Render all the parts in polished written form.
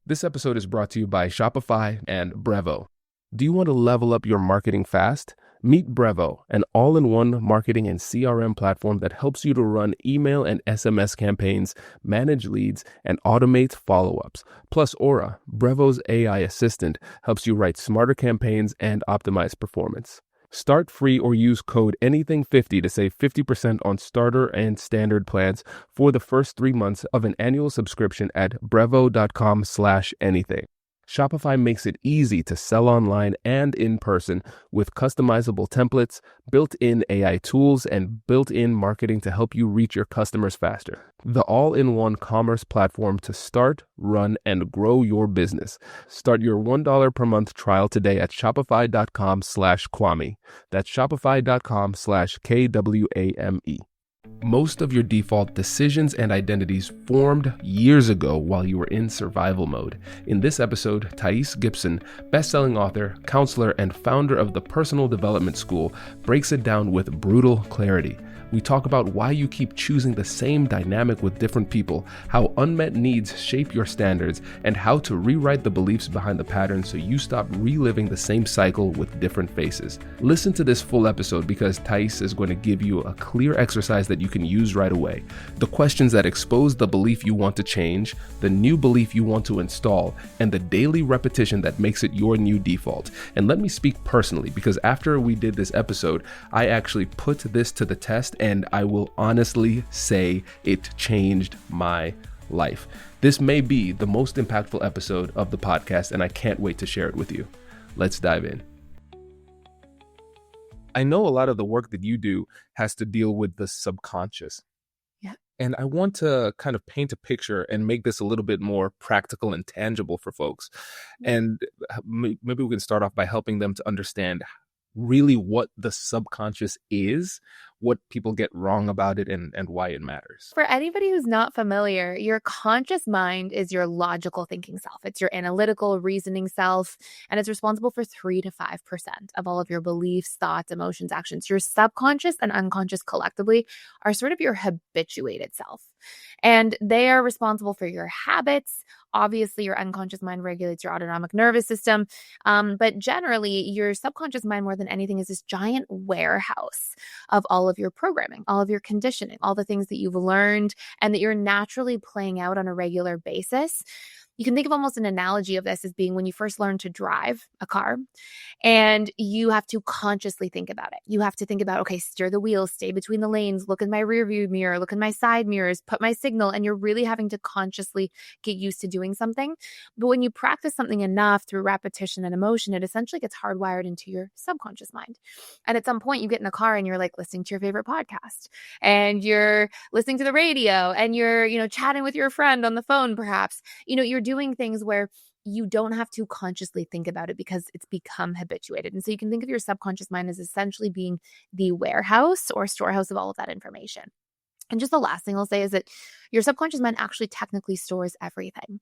This episode is brought to you by Shopify and Brevo. Do you want to level up your marketing fast? Meet Brevo, an all-in-one marketing and CRM platform that helps you to run email and SMS campaigns, manage leads, and automate follow-ups. Plus Aura, Brevo's AI assistant, helps you write smarter campaigns and optimize performance. Start free or use code ANYTHING50 to save 50% on starter and standard plans for the first 3 months of an annual subscription at brevo.com/anything. Shopify makes it easy to sell online and in person with customizable templates, built-in AI tools, and built-in marketing to help you reach your customers faster. The all-in-one commerce platform to start, run, and grow your business. Start your $1 per month trial today at shopify.com/Kwame. That's shopify.com/KWAME. Most of your default decisions and identities formed years ago while you were in survival mode. In this episode, Thais Gibson, best-selling author, counselor, and founder of the Personal Development School, breaks it down with brutal clarity. We talk about why you keep choosing the same dynamic with different people, how unmet needs shape your standards, and how to rewrite the beliefs behind the pattern so you stop reliving the same cycle with different faces. Listen to this full episode because Thais is going to give you a clear exercise that you can use right away. The questions that expose the belief you want to change, the new belief you want to install, and the daily repetition that makes it your new default. And let me speak personally, because after we did this episode, I actually put this to the test, and I will honestly say it changed my life. This may be the most impactful episode of the podcast, and I can't wait to share it with you. Let's dive in. I know a lot of the work that you do has to deal with the subconscious. Yeah. And I want to kind of paint a picture and make this a little bit more practical and tangible for folks. And maybe we can start off by helping them to understand really what the subconscious is, what people get wrong about it, and why it matters. For anybody who's not familiar, your conscious mind is your logical thinking self. It's your analytical reasoning self, and it's responsible for 3 to 5% of all of your beliefs, thoughts, emotions, actions. Your subconscious and unconscious collectively are sort of your habituated self, and they are responsible for your habits. Obviously, your unconscious mind regulates your autonomic nervous system, but generally, your subconscious mind, more than anything, is this giant warehouse of all of your programming, all of your conditioning, all the things that you've learned and that you're naturally playing out on a regular basis. You can think of almost an analogy of this as being when you first learn to drive a car and you have to consciously think about it. You have to think about, okay, steer the wheel, stay between the lanes, look in my rear view mirror, look in my side mirrors, put my signal, and you're really having to consciously get used to doing something. But when you practice something enough through repetition and emotion, it essentially gets hardwired into your subconscious mind. And at some point you get in a car and you're like listening to your favorite podcast and you're listening to the radio and you're, chatting with your friend on the phone, perhaps, you're doing things where you don't have to consciously think about it because it's become habituated. And so you can think of your subconscious mind as essentially being the warehouse or storehouse of all of that information. And just the last thing I'll say is that your subconscious mind actually technically stores everything,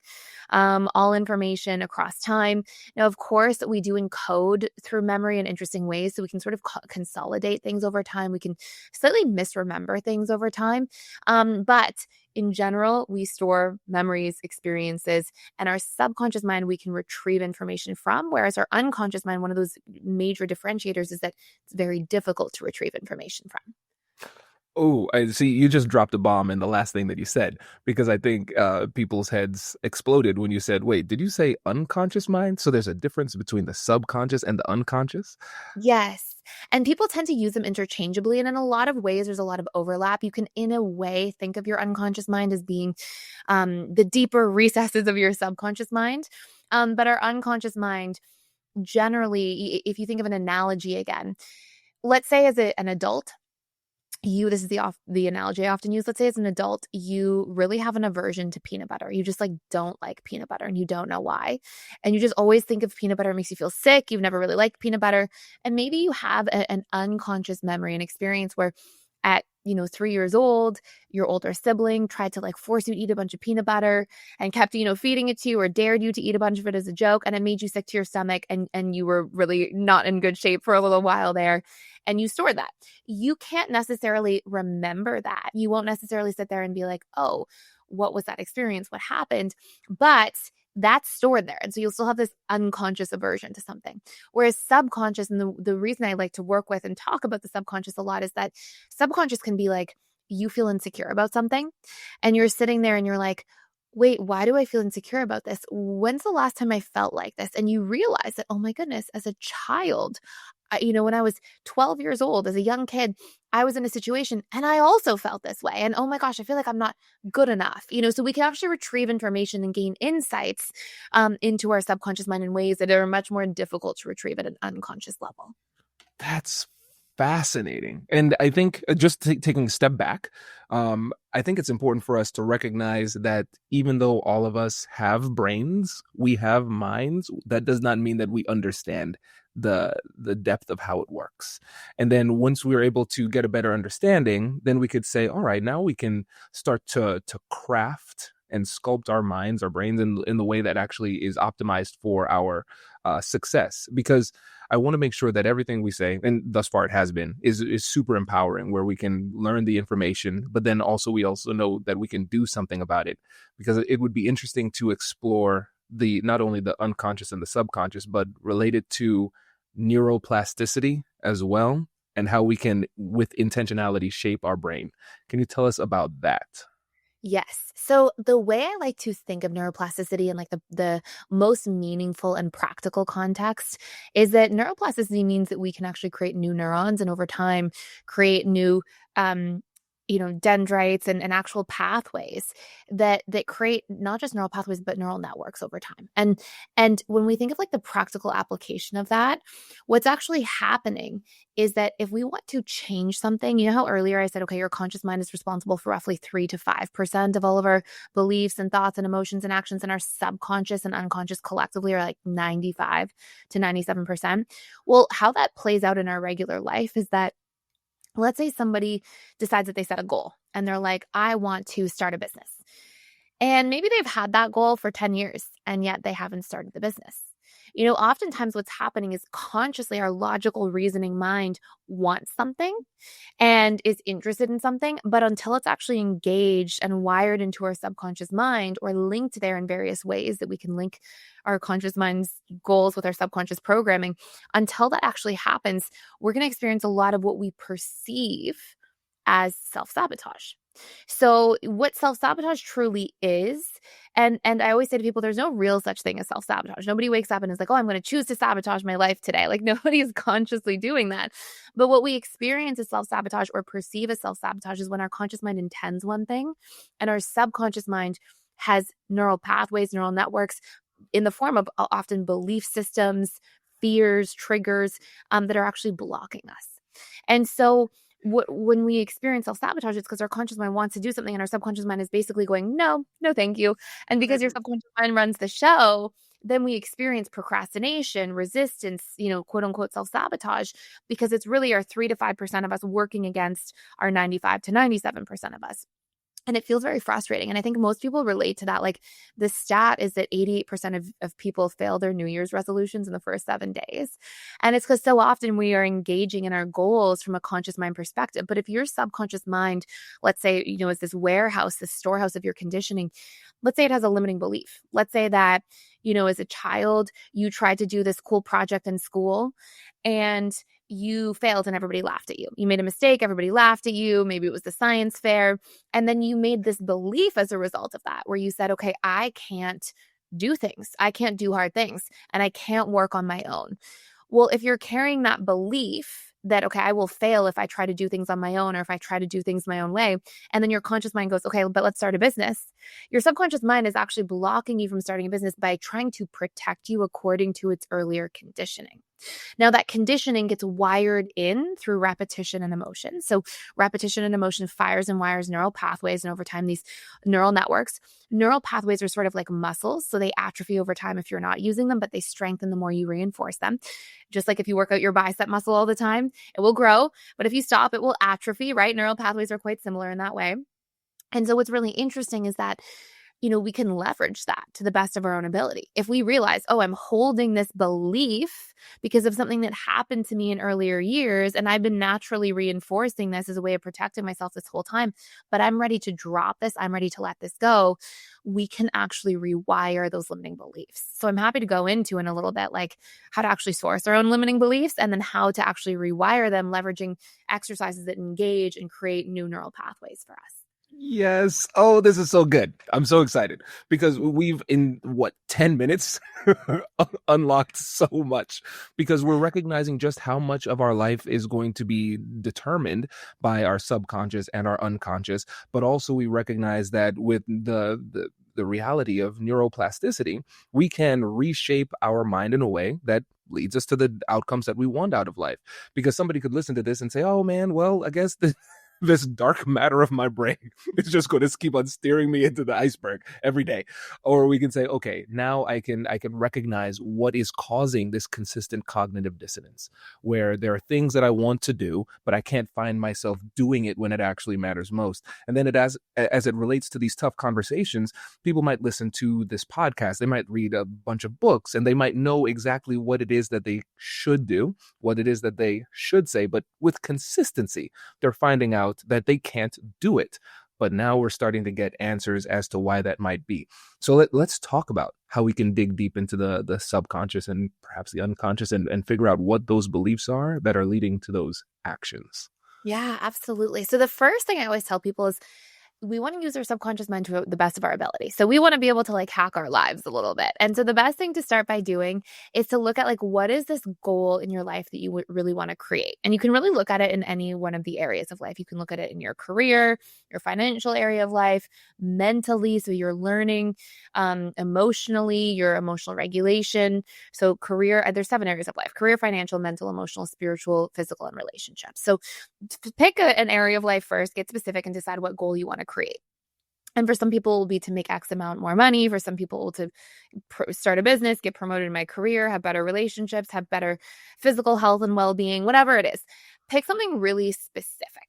all information across time. Now, of course, we do encode through memory in interesting ways. So we can sort of consolidate things over time. We can slightly misremember things over time. But in general, we store memories, experiences, and our subconscious mind we can retrieve information from, whereas our unconscious mind, one of those major differentiators is that it's very difficult to retrieve information from. Oh, I see. You just dropped a bomb in the last thing that you said, because I think people's heads exploded when you said, wait, did you say unconscious mind? So there's a difference between the subconscious and the unconscious? Yes. And people tend to use them interchangeably. And in a lot of ways, there's a lot of overlap. You can, in a way, think of your unconscious mind as being the deeper recesses of your subconscious mind. But our unconscious mind, generally, if you think of an analogy again, let's say as an adult, this is the analogy I often use. Let's say as an adult, you really have an aversion to peanut butter. You just don't like peanut butter and you don't know why. And you just always think of peanut butter, it makes you feel sick. You've never really liked peanut butter. And maybe you have an unconscious memory, an experience where at 3 years old, your older sibling tried to force you to eat a bunch of peanut butter and kept, feeding it to you or dared you to eat a bunch of it as a joke. And it made you sick to your stomach and you were really not in good shape for a little while there. And you stored that. You can't necessarily remember that. You won't necessarily sit there and be like, oh, what was that experience? What happened? But that's stored there. And so you'll still have this unconscious aversion to something. Whereas subconscious, and the reason I like to work with and talk about the subconscious a lot is that subconscious can be like, you feel insecure about something and you're sitting there and you're like, wait, why do I feel insecure about this? When's the last time I felt like this? And you realize that, oh my goodness, as a child, when I was 12 years old, as a young kid, I was in a situation and I also felt this way. And oh my gosh, I feel like I'm not good enough. So we can actually retrieve information and gain insights into our subconscious mind in ways that are much more difficult to retrieve at an unconscious level. That's fascinating. And I think just taking a step back, I think it's important for us to recognize that even though all of us have brains, we have minds, that does not mean that we understand the depth of how it works. And then once we're able to get a better understanding, then we could say, all right, now we can start to craft and sculpt our minds, our brains in the way that actually is optimized for our success. Because I want to make sure that everything we say, and thus far it has been, is super empowering, where we can learn the information, but then we also know that we can do something about it. Because it would be interesting to explore not only the unconscious and the subconscious, but related to neuroplasticity as well, and how we can, with intentionality, shape our brain. Can you tell us about that? Yes. So the way I like to think of neuroplasticity in like the most meaningful and practical context is that neuroplasticity means that we can actually create new neurons and over time create new dendrites and actual pathways that create not just neural pathways, but neural networks over time. And when we think of like the practical application of that, what's actually happening is that if we want to change something, you know how earlier I said, okay, your conscious mind is responsible for roughly 3 to 5% of all of our beliefs and thoughts and emotions and actions, and our subconscious and unconscious collectively are like 95 to 97%. Well, how that plays out in our regular life is that, let's say somebody decides that they set a goal and they're like, I want to start a business. And maybe they've had that goal for 10 years and yet they haven't started the business. Oftentimes what's happening is consciously our logical reasoning mind wants something and is interested in something, but until it's actually engaged and wired into our subconscious mind or linked there in various ways that we can link our conscious mind's goals with our subconscious programming, until that actually happens, we're going to experience a lot of what we perceive as self-sabotage. So what self-sabotage truly is, and I always say to people, there's no real such thing as self-sabotage. Nobody wakes up and is like, oh, I'm going to choose to sabotage my life today. Like nobody is consciously doing that. But what we experience as self-sabotage or perceive as self-sabotage is when our conscious mind intends one thing and our subconscious mind has neural pathways, neural networks in the form of often belief systems, fears, triggers that are actually blocking us. And so when we experience self-sabotage, it's because our conscious mind wants to do something and our subconscious mind is basically going, no, thank you. And because your subconscious mind runs the show, then we experience procrastination, resistance, quote unquote self-sabotage, because it's really our 3 to 5% of us working against our 95 to 97% of us. And it feels very frustrating. And I think most people relate to that. Like the stat is that 88% of people fail their New Year's resolutions in the first 7 days. And it's because so often we are engaging in our goals from a conscious mind perspective. But if your subconscious mind, let's say, is this warehouse, this storehouse of your conditioning, let's say it has a limiting belief. Let's say that, as a child, you tried to do this cool project in school and you failed and everybody laughed at you. You made a mistake, everybody laughed at you. Maybe it was the science fair. And then you made this belief as a result of that, where you said, okay, I can't do things. I can't do hard things and I can't work on my own. Well, if you're carrying that belief that, okay, I will fail if I try to do things on my own or if I try to do things my own way, and then your conscious mind goes, okay, but let's start a business. Your subconscious mind is actually blocking you from starting a business by trying to protect you according to its earlier conditioning. Now, that conditioning gets wired in through repetition and emotion. So repetition and emotion fires and wires neural pathways. And over time, these neural pathways are sort of like muscles. So they atrophy over time if you're not using them, but they strengthen the more you reinforce them. Just like if you work out your bicep muscle all the time, it will grow. But if you stop, it will atrophy, right? Neural pathways are quite similar in that way. And so what's really interesting is that we can leverage that to the best of our own ability. If we realize, oh, I'm holding this belief because of something that happened to me in earlier years, and I've been naturally reinforcing this as a way of protecting myself this whole time, but I'm ready to drop this, I'm ready to let this go, we can actually rewire those limiting beliefs. So I'm happy to go into in a little bit like how to actually source our own limiting beliefs and then how to actually rewire them, leveraging exercises that engage and create new neural pathways for us. Yes. Oh, this is so good. I'm so excited because we've in 10 minutes unlocked so much because we're recognizing just how much of our life is going to be determined by our subconscious and our unconscious. But also we recognize that with the reality of neuroplasticity, we can reshape our mind in a way that leads us to the outcomes that we want out of life. Because somebody could listen to this and say, oh man, well, I guess this dark matter of my brain is just going to keep on steering me into the iceberg every day. Or we can say, okay, now I can recognize what is causing this consistent cognitive dissonance, where there are things that I want to do, but I can't find myself doing it when it actually matters most. And then as it relates to these tough conversations, people might listen to this podcast, they might read a bunch of books, and they might know exactly what it is that they should do, what it is that they should say, but with consistency, they're finding out that they can't do it. But now we're starting to get answers as to why that might be. So let's talk about how we can dig deep into the subconscious and perhaps the unconscious and figure out what those beliefs are that are leading to those actions. Yeah, absolutely. So the first thing I always tell people is we want to use our subconscious mind to the best of our ability. So we want to be able to like hack our lives a little bit. And so the best thing to start by doing is to look at like, what is this goal in your life that you really want to create? And you can really look at it in any one of the areas of life. You can look at it in your career, your financial area of life, mentally. So you're learning, emotionally, your emotional regulation. So career, there's 7 areas of life: career, financial, mental, emotional, spiritual, physical, and relationships. So pick an area of life first, get specific, and decide what goal you want to create. And for some people, it will be to make X amount more money. For some people, to start a business, get promoted in my career, have better relationships, have better physical health and well-being, whatever it is. Pick something really specific.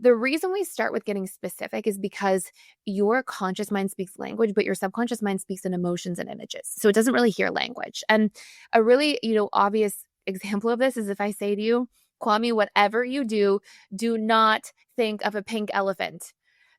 The reason we start with getting specific is because your conscious mind speaks language, but your subconscious mind speaks in emotions and images. So it doesn't really hear language. And a really, obvious example of this is if I say to you, Kwame, whatever you do, do not think of a pink elephant.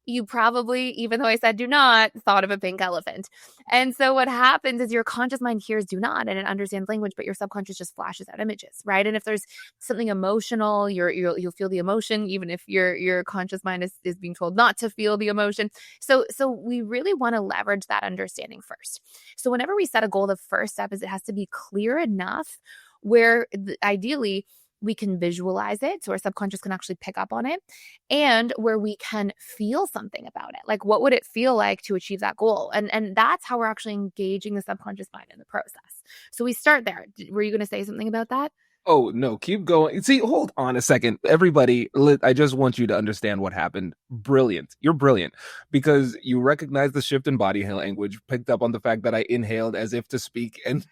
You probably, even though I said do not, thought of a pink elephant. And so what happens is your conscious mind hears do not and it understands language, but your subconscious just flashes out images, right? And if there's something emotional, you'll feel the emotion, even if your conscious mind is being told not to feel the emotion. So we really want to leverage that understanding first. So whenever we set a goal, the first step is it has to be clear enough where ideally we can visualize it so our subconscious can actually pick up on it, and where we can feel something about it. Like, what would it feel like to achieve that goal? And that's how we're actually engaging the subconscious mind in the process. So we start there. Were you going to say something about that? Oh, no, keep going. See, hold on a second. Everybody, I just want you to understand what happened. Brilliant. You're brilliant because you recognize the shift in body language, picked up on the fact that I inhaled as if to speak, and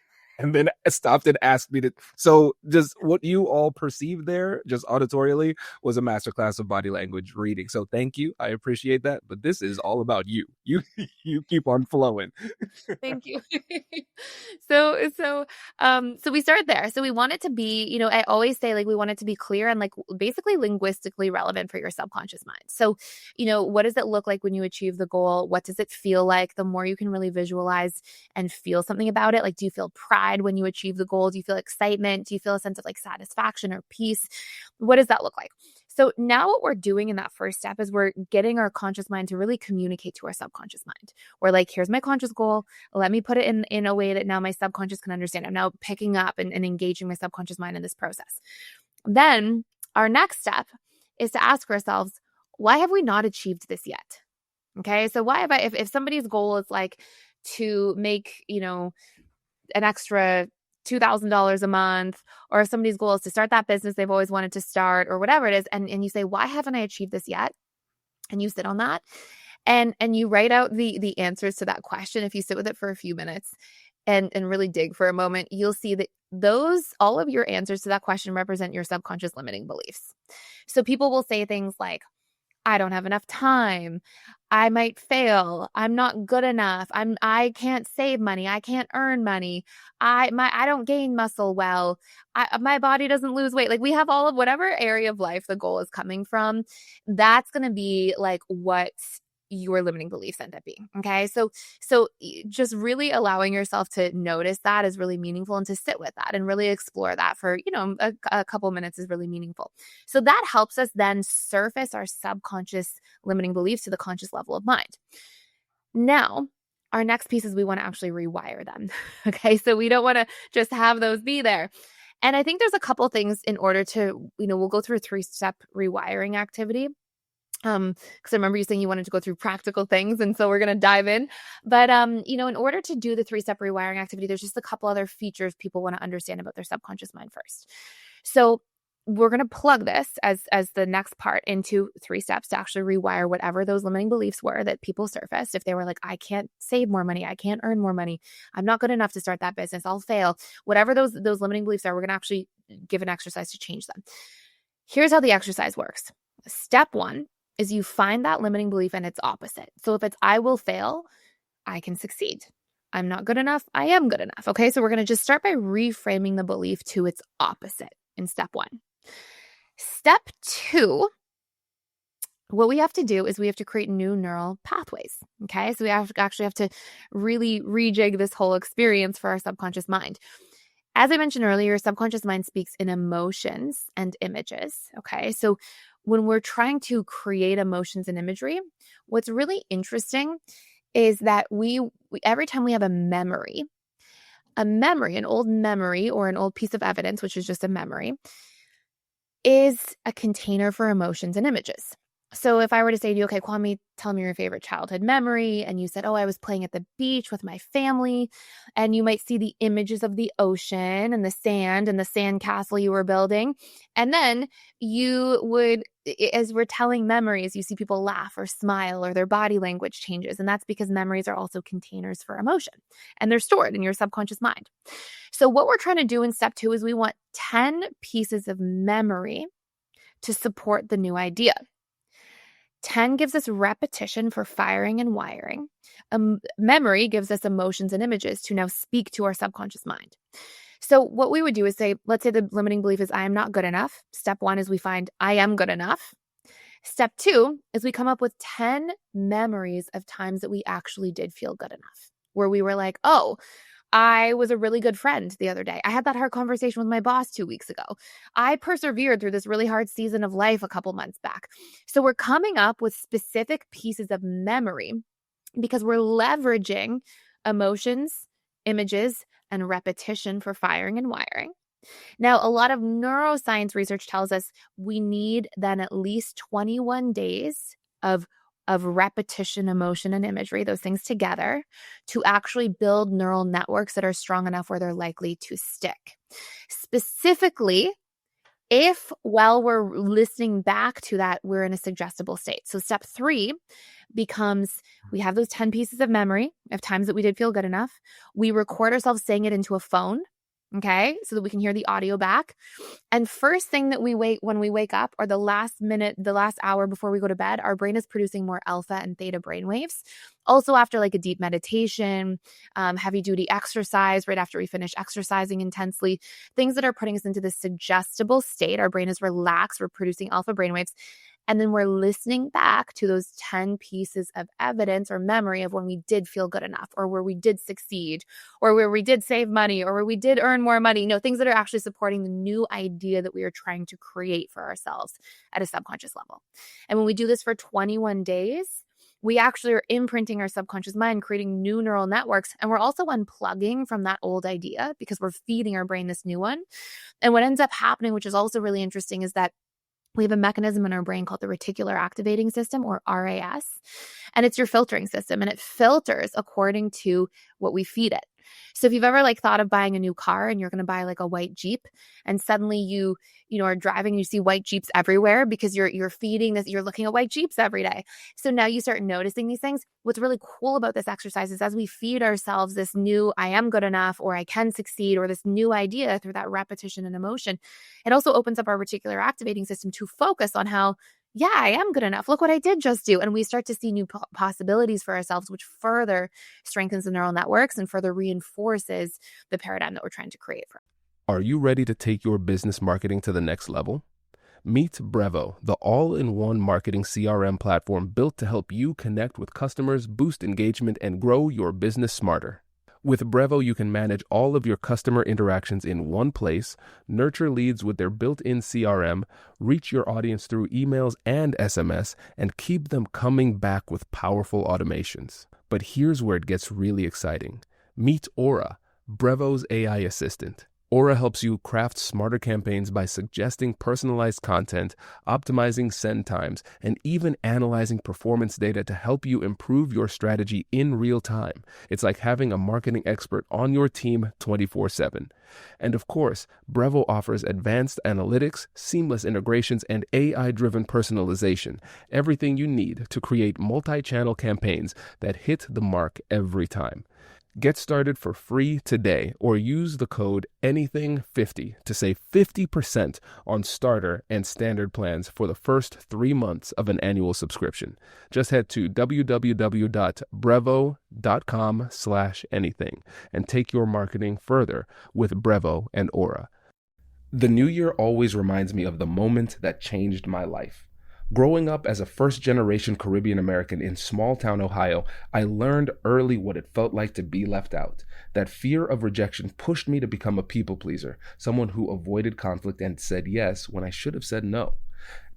then stopped and asked me to. So just what you all perceived there, just auditorially, was a masterclass of body language reading. So thank you. I appreciate that. But this is all about you. You keep on flowing. Thank you. So we start there. So we want it to be, I always say, like, we want it to be clear and like basically linguistically relevant for your subconscious mind. So, what does it look like when you achieve the goal? What does it feel like? The more you can really visualize and feel something about it. Like, do you feel pride when you achieve the goal? Do you feel excitement? Do you feel a sense of like satisfaction or peace? What does that look like? So now what we're doing in that first step is we're getting our conscious mind to really communicate to our subconscious mind. We're like, here's my conscious goal. Let me put it in a way that now my subconscious can understand. I'm now picking up and engaging my subconscious mind in this process. Then our next step is to ask ourselves, why have we not achieved this yet? Okay, so why have if somebody's goal is like to make, an extra $2,000 a month, or if somebody's goal is to start that business they've always wanted to start, or whatever it is, and you say, why haven't I achieved this yet? And you sit on that and you write out the answers to that question. If you sit with it for a few minutes and really dig for a moment, you'll see that all of your answers to that question represent your subconscious limiting beliefs. So people will say things like, I don't have enough time. I might fail. I'm not good enough. I can't save money. I can't earn money. I don't gain muscle well. My body doesn't lose weight. Like, we have all of whatever area of life the goal is coming from. That's going to be like what your limiting beliefs end up being. Okay. So just really allowing yourself to notice that is really meaningful, and to sit with that and really explore that for, a couple minutes is really meaningful. So that helps us then surface our subconscious limiting beliefs to the conscious level of mind. Now, our next piece is we want to actually rewire them. Okay. So we don't want to just have those be there. And I think there's a couple things in order to, we'll go through a 3-step rewiring activity. Because I remember you saying you wanted to go through practical things, and so we're going to dive in. But, in order to do the 3-step rewiring activity, there's just a couple other features people want to understand about their subconscious mind first. So we're going to plug this as the next part into 3 steps to actually rewire whatever those limiting beliefs were that people surfaced. If they were like, I can't save more money, I can't earn more money, I'm not good enough to start that business, I'll fail. Whatever those limiting beliefs are, we're going to actually give an exercise to change them. Here's how the exercise works. Step 1 is you find that limiting belief and its opposite. So if it's I will fail, I can succeed. I'm not good enough, I am good enough. Okay, so we're going to just start by reframing the belief to its opposite in step 1. Step 2, what we have to do is we have to create new neural pathways. Okay, so we actually have to really rejig this whole experience for our subconscious mind. As I mentioned earlier, your subconscious mind speaks in emotions and images. Okay, so when we're trying to create emotions and imagery, what's really interesting is that we every time we have a memory, an old memory or an old piece of evidence, which is just a memory, is a container for emotions and images. So if I were to say to you, okay, Kwame, tell me your favorite childhood memory. And you said, oh, I was playing at the beach with my family. And you might see the images of the ocean and the sand castle you were building. And then you would, as we're telling memories, you see people laugh or smile or their body language changes. And that's because memories are also containers for emotion, and they're stored in your subconscious mind. So what we're trying to do in step 2 is we want 10 pieces of memory to support the new idea. 10 gives us repetition for firing and wiring. Memory gives us emotions and images to now speak to our subconscious mind. So what we would do is say, let's say the limiting belief is I am not good enough. Step 1 is we find I am good enough. Step 2 is we come up with 10 memories of times that we actually did feel good enough, where we were like, oh, I was a really good friend the other day. I had that hard conversation with my boss 2 weeks ago. I persevered through this really hard season of life a couple months back. So we're coming up with specific pieces of memory because we're leveraging emotions, images, and repetition for firing and wiring. Now, a lot of neuroscience research tells us we need then at least 21 days of repetition, emotion, and imagery, those things together, to actually build neural networks that are strong enough where they're likely to stick. Specifically, if while we're listening back to that, we're in a suggestible state. So step 3 becomes we have those 10 pieces of memory of times that we did feel good enough. We record ourselves saying it into a phone. Okay, so that we can hear the audio back. And first thing that when we wake up, or the last hour before we go to bed, our brain is producing more alpha and theta brainwaves. Also after like a deep meditation, heavy duty exercise, right after we finish exercising intensely, things that are putting us into this suggestible state, our brain is relaxed, we're producing alpha brainwaves. And then we're listening back to those 10 pieces of evidence or memory of when we did feel good enough, or where we did succeed, or where we did save money, or where we did earn more money, things that are actually supporting the new idea that we are trying to create for ourselves at a subconscious level. And when we do this for 21 days, we actually are imprinting our subconscious mind, creating new neural networks. And we're also unplugging from that old idea because we're feeding our brain this new one. And what ends up happening, which is also really interesting, is that we have a mechanism in our brain called the reticular activating system, or RAS, and it's your filtering system, and it filters according to what we feed it. So if you've ever thought of buying a new car and you're going to buy a white Jeep, and suddenly you are driving and you see white Jeeps everywhere because you're feeding this, you're looking at white Jeeps every day. So now you start noticing these things. What's really cool about this exercise is as we feed ourselves this new I am good enough, or I can succeed, or this new idea through that repetition and emotion, it also opens up our reticular activating system to focus on how yeah, I am good enough. Look what I did just do. And we start to see new possibilities for ourselves, which further strengthens the neural networks and further reinforces the paradigm that we're trying to create for. Are you ready to take your business marketing to the next level? Meet Brevo, the all-in-one marketing CRM platform built to help you connect with customers, boost engagement, and grow your business smarter. With Brevo, you can manage all of your customer interactions in one place, nurture leads with their built-in CRM, reach your audience through emails and SMS, and keep them coming back with powerful automations. But here's where it gets really exciting. Meet Aura, Brevo's AI assistant. Aura helps you craft smarter campaigns by suggesting personalized content, optimizing send times, and even analyzing performance data to help you improve your strategy in real time. It's like having a marketing expert on your team 24/7. And of course, Brevo offers advanced analytics, seamless integrations, and AI-driven personalization, everything you need to create multi-channel campaigns that hit the mark every time. Get started for free today or use the code ANYTHING50 to save 50% on starter and standard plans for the first 3 months of an annual subscription. Just head to www.brevo.com/anything and take your marketing further with Brevo and Aura. The new year always reminds me of the moment that changed my life. Growing up as a first-generation Caribbean American in small-town Ohio, I learned early what it felt like to be left out. That fear of rejection pushed me to become a people pleaser, someone who avoided conflict and said yes when I should have said no.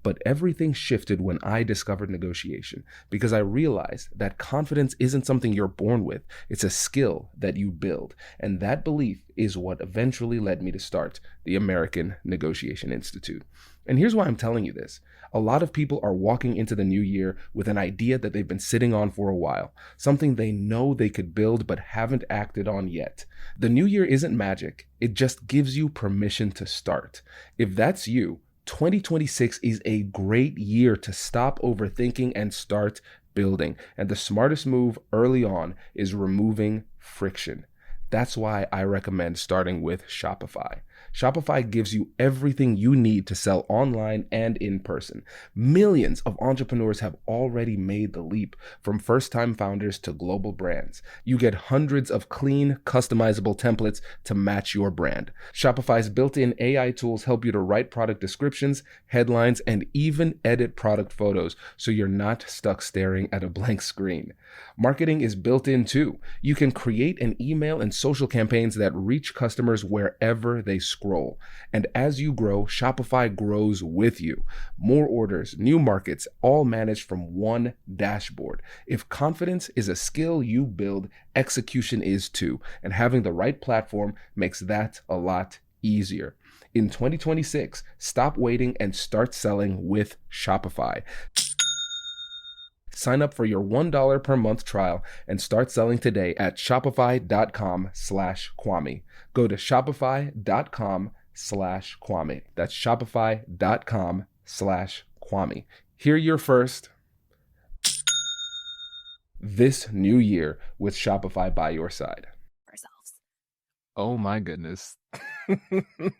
But everything shifted when I discovered negotiation, because I realized that confidence isn't something you're born with, it's a skill that you build. And that belief is what eventually led me to start the American Negotiation Institute. And here's why I'm telling you this. A lot of people are walking into the new year with an idea that they've been sitting on for a while, something they know they could build but haven't acted on yet. The new year isn't magic, it just gives you permission to start. If that's you, 2026 is a great year to stop overthinking and start building. And the smartest move early on is removing friction. That's why I recommend starting with Shopify. Shopify gives you everything you need to sell online and in person. Millions of entrepreneurs have already made the leap, from first-time founders to global brands. You get hundreds of clean, customizable templates to match your brand. Shopify's built-in AI tools help you to write product descriptions, headlines, and even edit product photos, so you're not stuck staring at a blank screen. Marketing is built in too. You can create an email and social campaigns that reach customers wherever they scroll. And as you grow, Shopify grows with you. More orders, new markets, all managed from one dashboard. If confidence is a skill you build, execution is too. And having the right platform makes that a lot easier. In 2026, stop waiting and start selling with Shopify. Sign up for your $1 per month trial and start selling today at shopify.com/Kwame. Go to shopify.com/Kwame. That's shopify.com/Kwame. Hear your first this new year with Shopify by your side. Ourselves. Oh my goodness.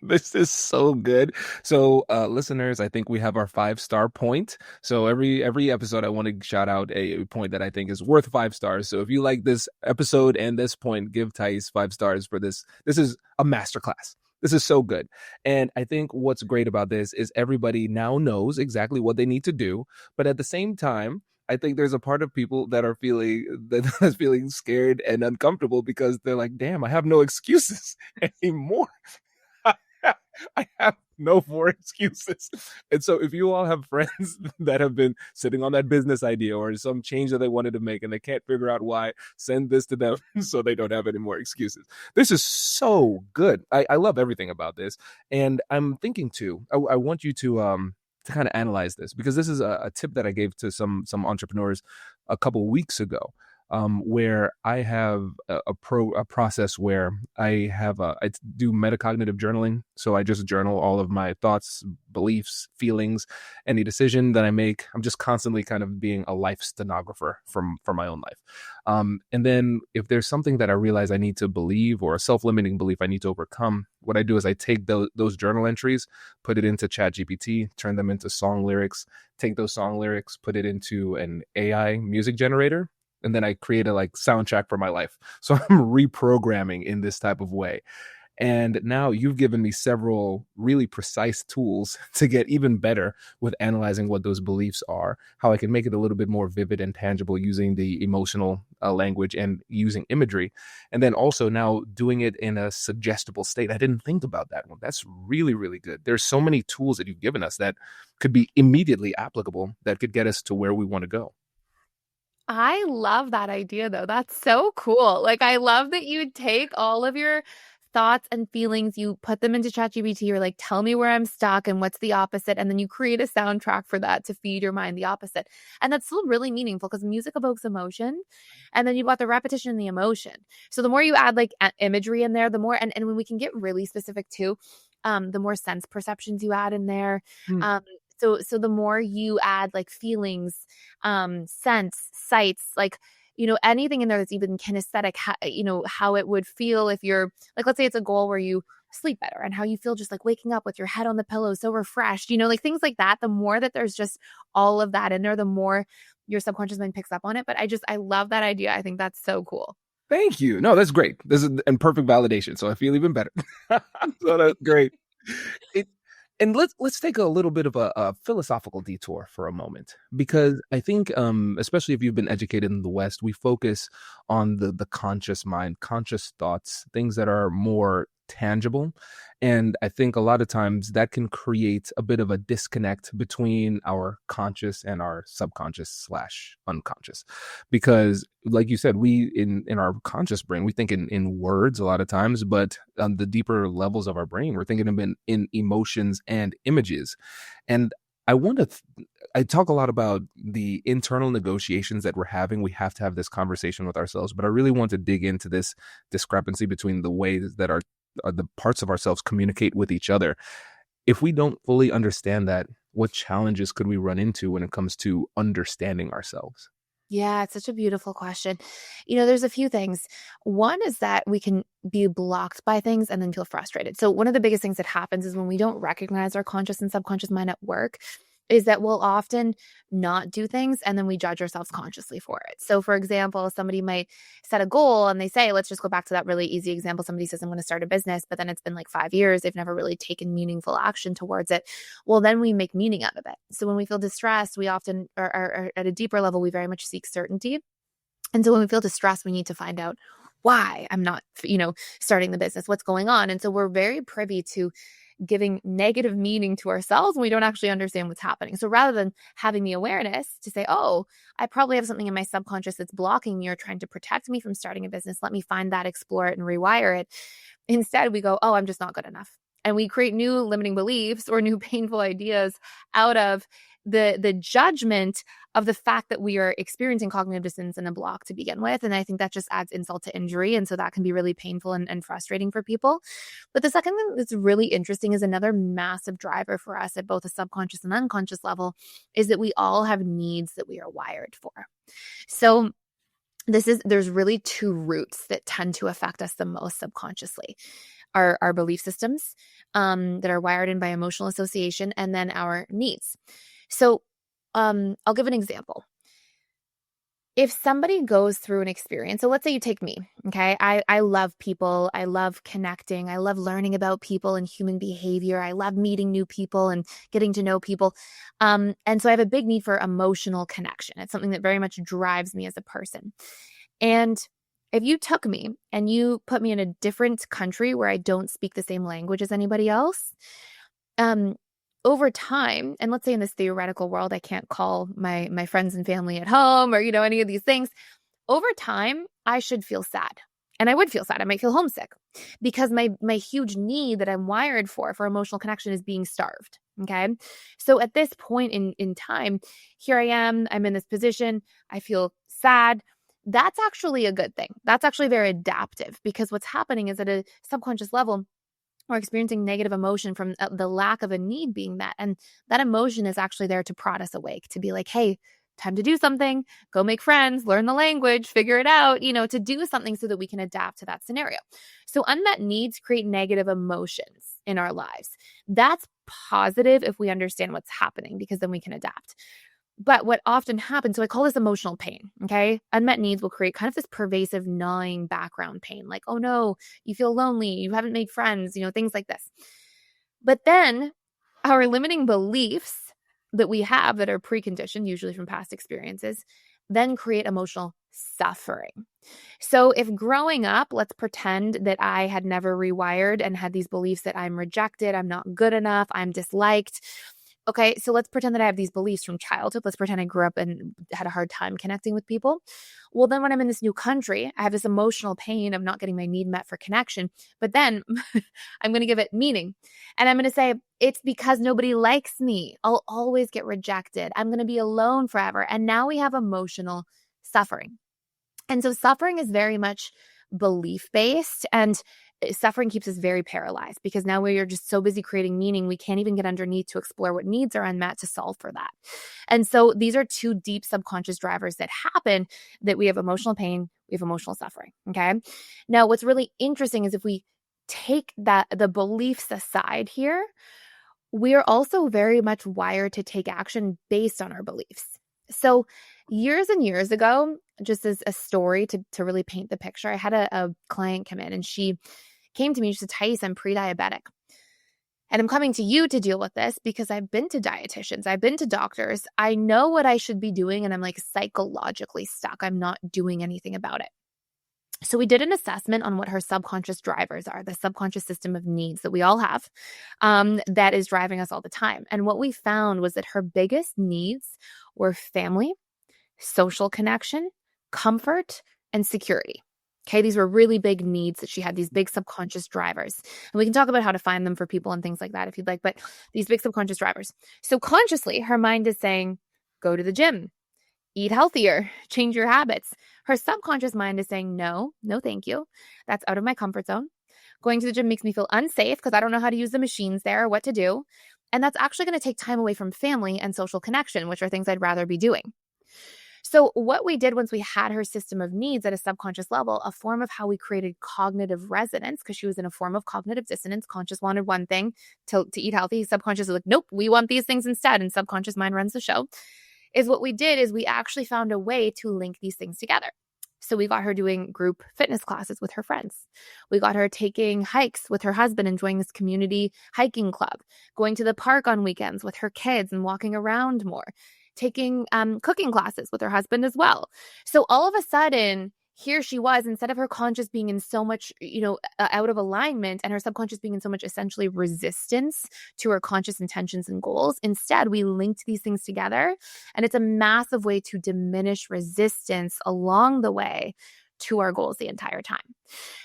This is so good. So listeners, I think we have our 5-star point. So every episode I want to shout out a point that I think is worth 5 stars. So if you like this episode and this point, give Thais 5 stars for this. This is a masterclass. This is so good. And I think what's great about this is everybody now knows exactly what they need to do. But at the same time, I think there's a part of people that are feeling scared and uncomfortable because they're like, damn, I have no excuses anymore. I have no more excuses. And so if you all have friends that have been sitting on that business idea or some change that they wanted to make and they can't figure out why, send this to them so they don't have any more excuses. This is so good. I love everything about this. And I'm thinking too, I want you to kind of analyze this, because this is a tip that I gave to some entrepreneurs a couple of weeks ago. where I have a process where I do metacognitive journaling. So I just journal all of my thoughts, beliefs, feelings, any decision that I make. I'm just constantly kind of being a life stenographer for my own life. And then if there's something that I realize I need to believe, or a self-limiting belief I need to overcome, what I do is I take those journal entries, put it into ChatGPT, turn them into song lyrics, take those song lyrics, put it into an AI music generator, and then I create a like soundtrack for my life. So I'm reprogramming in this type of way. And now you've given me several really precise tools to get even better with analyzing what those beliefs are, how I can make it a little bit more vivid and tangible using the emotional language and using imagery. And then also now doing it in a suggestible state. I didn't think about that one. That's really, really good. There's so many tools that you've given us that could be immediately applicable, that could get us to where we want to go. I love that idea though. That's so cool. Like I love that you take all of your thoughts and feelings, you put them into ChatGPT, you're like, tell me where I'm stuck and what's the opposite. And then you create a soundtrack for that to feed your mind the opposite. And that's still really meaningful because music evokes emotion. And then you've got the repetition and the emotion. So the more you add like imagery in there, the more, and when we can get really specific too, the more sense perceptions you add in there. Hmm. So the more you add like feelings, sense, sights, like, anything in there that's even kinesthetic, how it would feel if you're like, let's say it's a goal where you sleep better and how you feel just like waking up with your head on the pillow, so refreshed, like things like that. The more that there's just all of that in there, the more your subconscious mind picks up on it. But I love that idea. I think that's so cool. Thank you. No, that's great. This is and perfect validation. So I feel even better. So that's great. It, and let's take a little bit of a philosophical detour for a moment, because I think, especially if you've been educated in the West, we focus on the conscious mind, conscious thoughts, things that are more tangible. And I think a lot of times that can create a bit of a disconnect between our conscious and our subconscious slash unconscious. Because like you said, we in our conscious brain, we think in words a lot of times, but on the deeper levels of our brain, we're thinking of in emotions and images. And I talk a lot about the internal negotiations that we're having. We have to have this conversation with ourselves, but I really want to dig into this discrepancy between the ways that the parts of ourselves communicate with each other. If we don't fully understand that, what challenges could we run into when it comes to understanding ourselves? Yeah, it's such a beautiful question. There's a few things. One is that we can be blocked by things and then feel frustrated. So one of the biggest things that happens is when we don't recognize our conscious and subconscious mind at work, is that we'll often not do things and then we judge ourselves consciously for it. So for example, somebody might set a goal and they say, let's just go back to that really easy example. Somebody says, I'm going to start a business, but then it's been like 5 years. They've never really taken meaningful action towards it. Well, then we make meaning out of it. So when we feel distressed, we often are at a deeper level, we very much seek certainty. And so when we feel distressed, we need to find out why I'm not, starting the business, what's going on. And so we're very privy to giving negative meaning to ourselves when we don't actually understand what's happening. So rather than having the awareness to say, oh, I probably have something in my subconscious that's blocking me or trying to protect me from starting a business, let me find that, explore it, and rewire it. Instead, we go, oh, I'm just not good enough. And we create new limiting beliefs or new painful ideas out of the judgment of the fact that we are experiencing cognitive dissonance and a block to begin with. And I think that just adds insult to injury. And so that can be really painful and frustrating for people. But the second thing that's really interesting is another massive driver for us at both a subconscious and unconscious level is that we all have needs that we are wired for. So there's really two roots that tend to affect us the most subconsciously. Our belief systems that are wired in by emotional association, and then our needs. So I'll give an example. If somebody goes through an experience, so let's say you take me, okay? I love people. I love connecting. I love learning about people and human behavior. I love meeting new people and getting to know people. And so I have a big need for emotional connection. It's something that very much drives me as a person. And if you took me and you put me in a different country where I don't speak the same language as anybody else, over time, and let's say in this theoretical world, I can't call my friends and family at home or, any of these things. Over time, I should feel sad. And I would feel sad. I might feel homesick because my huge need that I'm wired for emotional connection is being starved. Okay. So at this point in time, here I am, I'm in this position. I feel sad. that's actually a good thing. That's actually very adaptive, because what's happening is at a subconscious level, we're experiencing negative emotion from the lack of a need being met. And that emotion is actually there to prod us awake, to be like, hey, time to do something, go make friends, learn the language, figure it out, to do something so that we can adapt to that scenario. So unmet needs create negative emotions in our lives. That's positive if we understand what's happening, because then we can adapt. But what often happens, so I call this emotional pain, okay? Unmet needs will create kind of this pervasive gnawing background pain, like, oh no, you feel lonely, you haven't made friends, things like this. But then our limiting beliefs that we have that are preconditioned, usually from past experiences, then create emotional suffering. So if growing up, let's pretend that I had never rewired and had these beliefs that I'm rejected, I'm not good enough, I'm disliked. Okay, so let's pretend that I have these beliefs from childhood. Let's pretend I grew up and had a hard time connecting with people. Well, then when I'm in this new country, I have this emotional pain of not getting my need met for connection. But then I'm going to give it meaning. And I'm going to say, it's because nobody likes me. I'll always get rejected. I'm going to be alone forever. And now we have emotional suffering. And so suffering is very much belief-based, and suffering keeps us very paralyzed, because now we are just so busy creating meaning, we can't even get underneath to explore what needs are unmet to solve for that. And so these are two deep subconscious drivers that happen, that we have emotional pain, we have emotional suffering, okay? Now, what's really interesting is if we take the beliefs aside here, we are also very much wired to take action based on our beliefs. So years and years ago, just as a story to really paint the picture, I had a client come in, and she came to me, she said, Thais, I'm pre-diabetic. And I'm coming to you to deal with this because I've been to dietitians, I've been to doctors, I know what I should be doing, and I'm like psychologically stuck. I'm not doing anything about it. So we did an assessment on what her subconscious drivers are, the subconscious system of needs that we all have, that is driving us all the time. And what we found was that her biggest needs were family, social connection, comfort, and security. Okay, these were really big needs that she had, these big subconscious drivers. And we can talk about how to find them for people and things like that if you'd like, but these big subconscious drivers. So consciously, her mind is saying, go to the gym, eat healthier, change your habits. Her subconscious mind is saying, no, thank you. That's out of my comfort zone. Going to the gym makes me feel unsafe because I don't know how to use the machines there or what to do. And that's actually going to take time away from family and social connection, which are things I'd rather be doing. So what we did once we had her system of needs at a subconscious level, a form of how we created cognitive resonance, because she was in a form of cognitive dissonance. Conscious wanted one thing to eat healthy. Subconscious was like, nope, we want these things instead. And subconscious mind runs the show. Is what we did is we actually found a way to link these things together. So we got her doing group fitness classes with her friends. We got her taking hikes with her husband and joining this community hiking club, going to the park on weekends with her kids and walking around more, taking cooking classes with her husband as well. So all of a sudden, here she was, instead of her conscious being in so much, out of alignment, and her subconscious being in so much essentially resistance to her conscious intentions and goals, instead we linked these things together. And it's a massive way to diminish resistance along the way to our goals the entire time.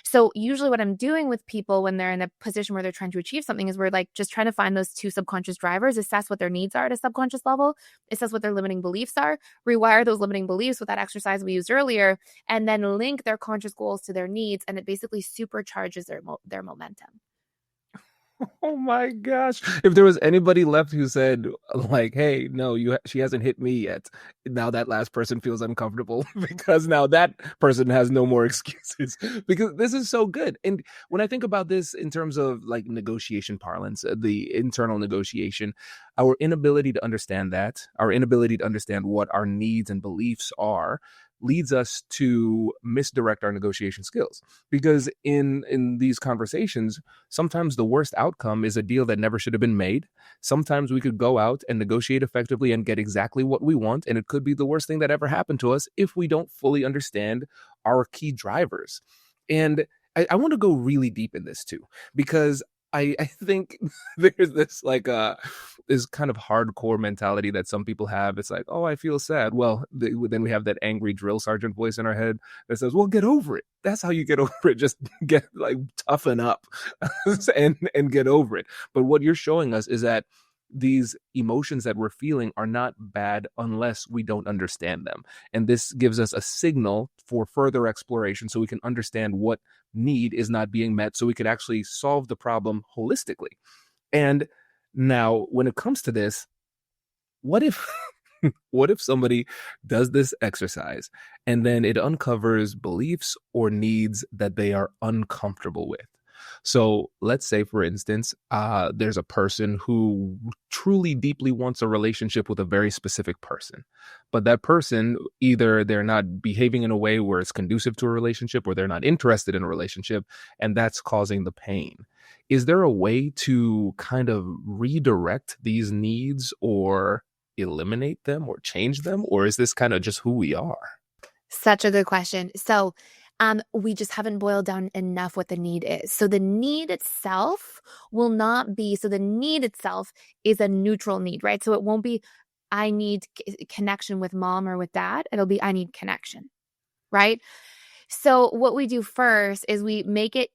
So usually what I'm doing with people when they're in a position where they're trying to achieve something is we're like just trying to find those two subconscious drivers, assess what their needs are at a subconscious level, assess what their limiting beliefs are, rewire those limiting beliefs with that exercise we used earlier, and then link their conscious goals to their needs. And it basically supercharges their momentum. Oh my gosh. If there was anybody left who said like, hey, no, she hasn't hit me yet. Now that last person feels uncomfortable because now that person has no more excuses, because this is so good. And when I think about this in terms of like negotiation parlance, the internal negotiation, our inability to understand that, our inability to understand what our needs and beliefs are, leads us to misdirect our negotiation skills. Because in these conversations, sometimes the worst outcome is a deal that never should have been made. Sometimes we could go out and negotiate effectively and get exactly what we want, and it could be the worst thing that ever happened to us if we don't fully understand our key drivers. And I want to go really deep in this too, because I think there's this like this kind of hardcore mentality that some people have. It's like, oh, I feel sad. Well, then we have that angry drill sergeant voice in our head that says, well, get over it. That's how you get over it. Just get like toughen up and get over it. But what you're showing us is that these emotions that we're feeling are not bad unless we don't understand them. And this gives us a signal for further exploration so we can understand what need is not being met so we could actually solve the problem holistically. And now, when it comes to this, what if what if somebody does this exercise and then it uncovers beliefs or needs that they are uncomfortable with? So let's say, for instance, there's a person who truly deeply wants a relationship with a very specific person, but that person, either they're not behaving in a way where it's conducive to a relationship or they're not interested in a relationship, and that's causing the pain. Is there a way to kind of redirect these needs or eliminate them or change them? Or is this kind of just who we are? Such a good question. So, we just haven't boiled down enough what the need is. So the need itself will not be, so the need itself is a neutral need, right? So it won't be, I need connection with mom or with dad. It'll be, I need connection, right? So what we do first is we make it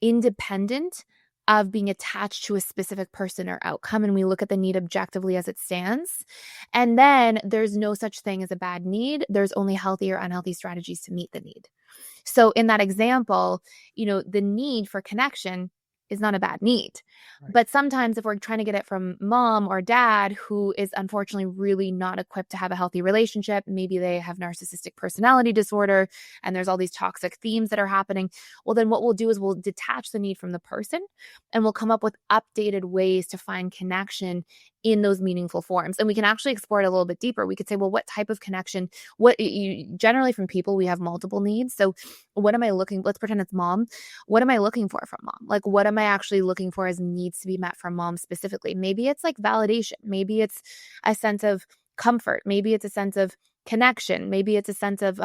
independent of being attached to a specific person or outcome, and we look at the need objectively as it stands. And then there's no such thing as a bad need. There's only healthy or unhealthy strategies to meet the need. So in that example, the need for connection is not a bad need. Right. But sometimes if we're trying to get it from mom or dad, who is unfortunately really not equipped to have a healthy relationship, maybe they have narcissistic personality disorder and there's all these toxic themes that are happening, well, then what we'll do is we'll detach the need from the person and we'll come up with updated ways to find connection in those meaningful forms. And we can actually explore it a little bit deeper. We could say, well, what type of connection, generally from people, we have multiple needs. So what am I let's pretend it's mom. What am I looking for from mom? Like, what am I actually looking for as needs to be met from mom specifically? Maybe it's like validation. Maybe it's a sense of comfort. Maybe it's a sense of connection. Maybe it's a sense of,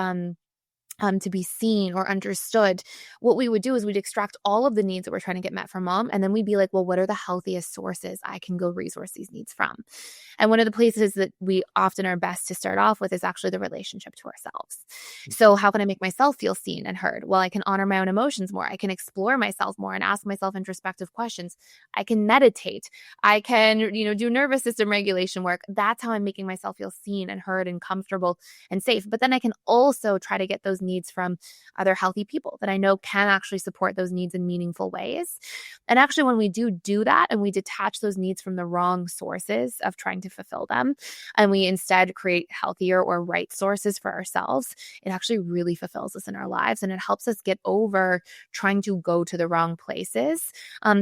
to be seen or understood. What we would do is we'd extract all of the needs that we're trying to get met from mom. And then we'd be like, well, what are the healthiest sources I can go resource these needs from? And one of the places that we often are best to start off with is actually the relationship to ourselves. So how can I make myself feel seen and heard? Well, I can honor my own emotions more. I can explore myself more and ask myself introspective questions. I can meditate. I can, do nervous system regulation work. That's how I'm making myself feel seen and heard and comfortable and safe. But then I can also try to get those needs from other healthy people that I know can actually support those needs in meaningful ways. And actually, when we do that and we detach those needs from the wrong sources of trying to fulfill them, and we instead create healthier or right sources for ourselves, it actually really fulfills us in our lives. And it helps us get over trying to go to the wrong places.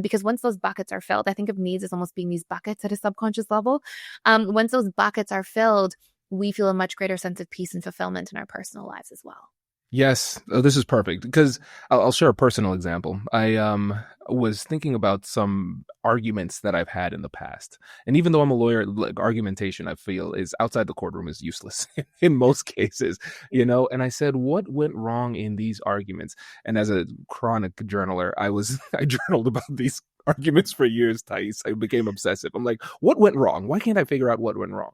Because once those buckets are filled, I think of needs as almost being these buckets at a subconscious level. Once those buckets are filled, we feel a much greater sense of peace and fulfillment in our personal lives as well. Yes, this is perfect because I'll share a personal example. I was thinking about some arguments that I've had in the past. And even though I'm a lawyer, like, argumentation, I feel, is outside the courtroom is useless in most cases, and I said, what went wrong in these arguments? And as a chronic journaler, I journaled about these arguments for years, Thais. I became obsessive. I'm like, what went wrong? Why can't I figure out what went wrong?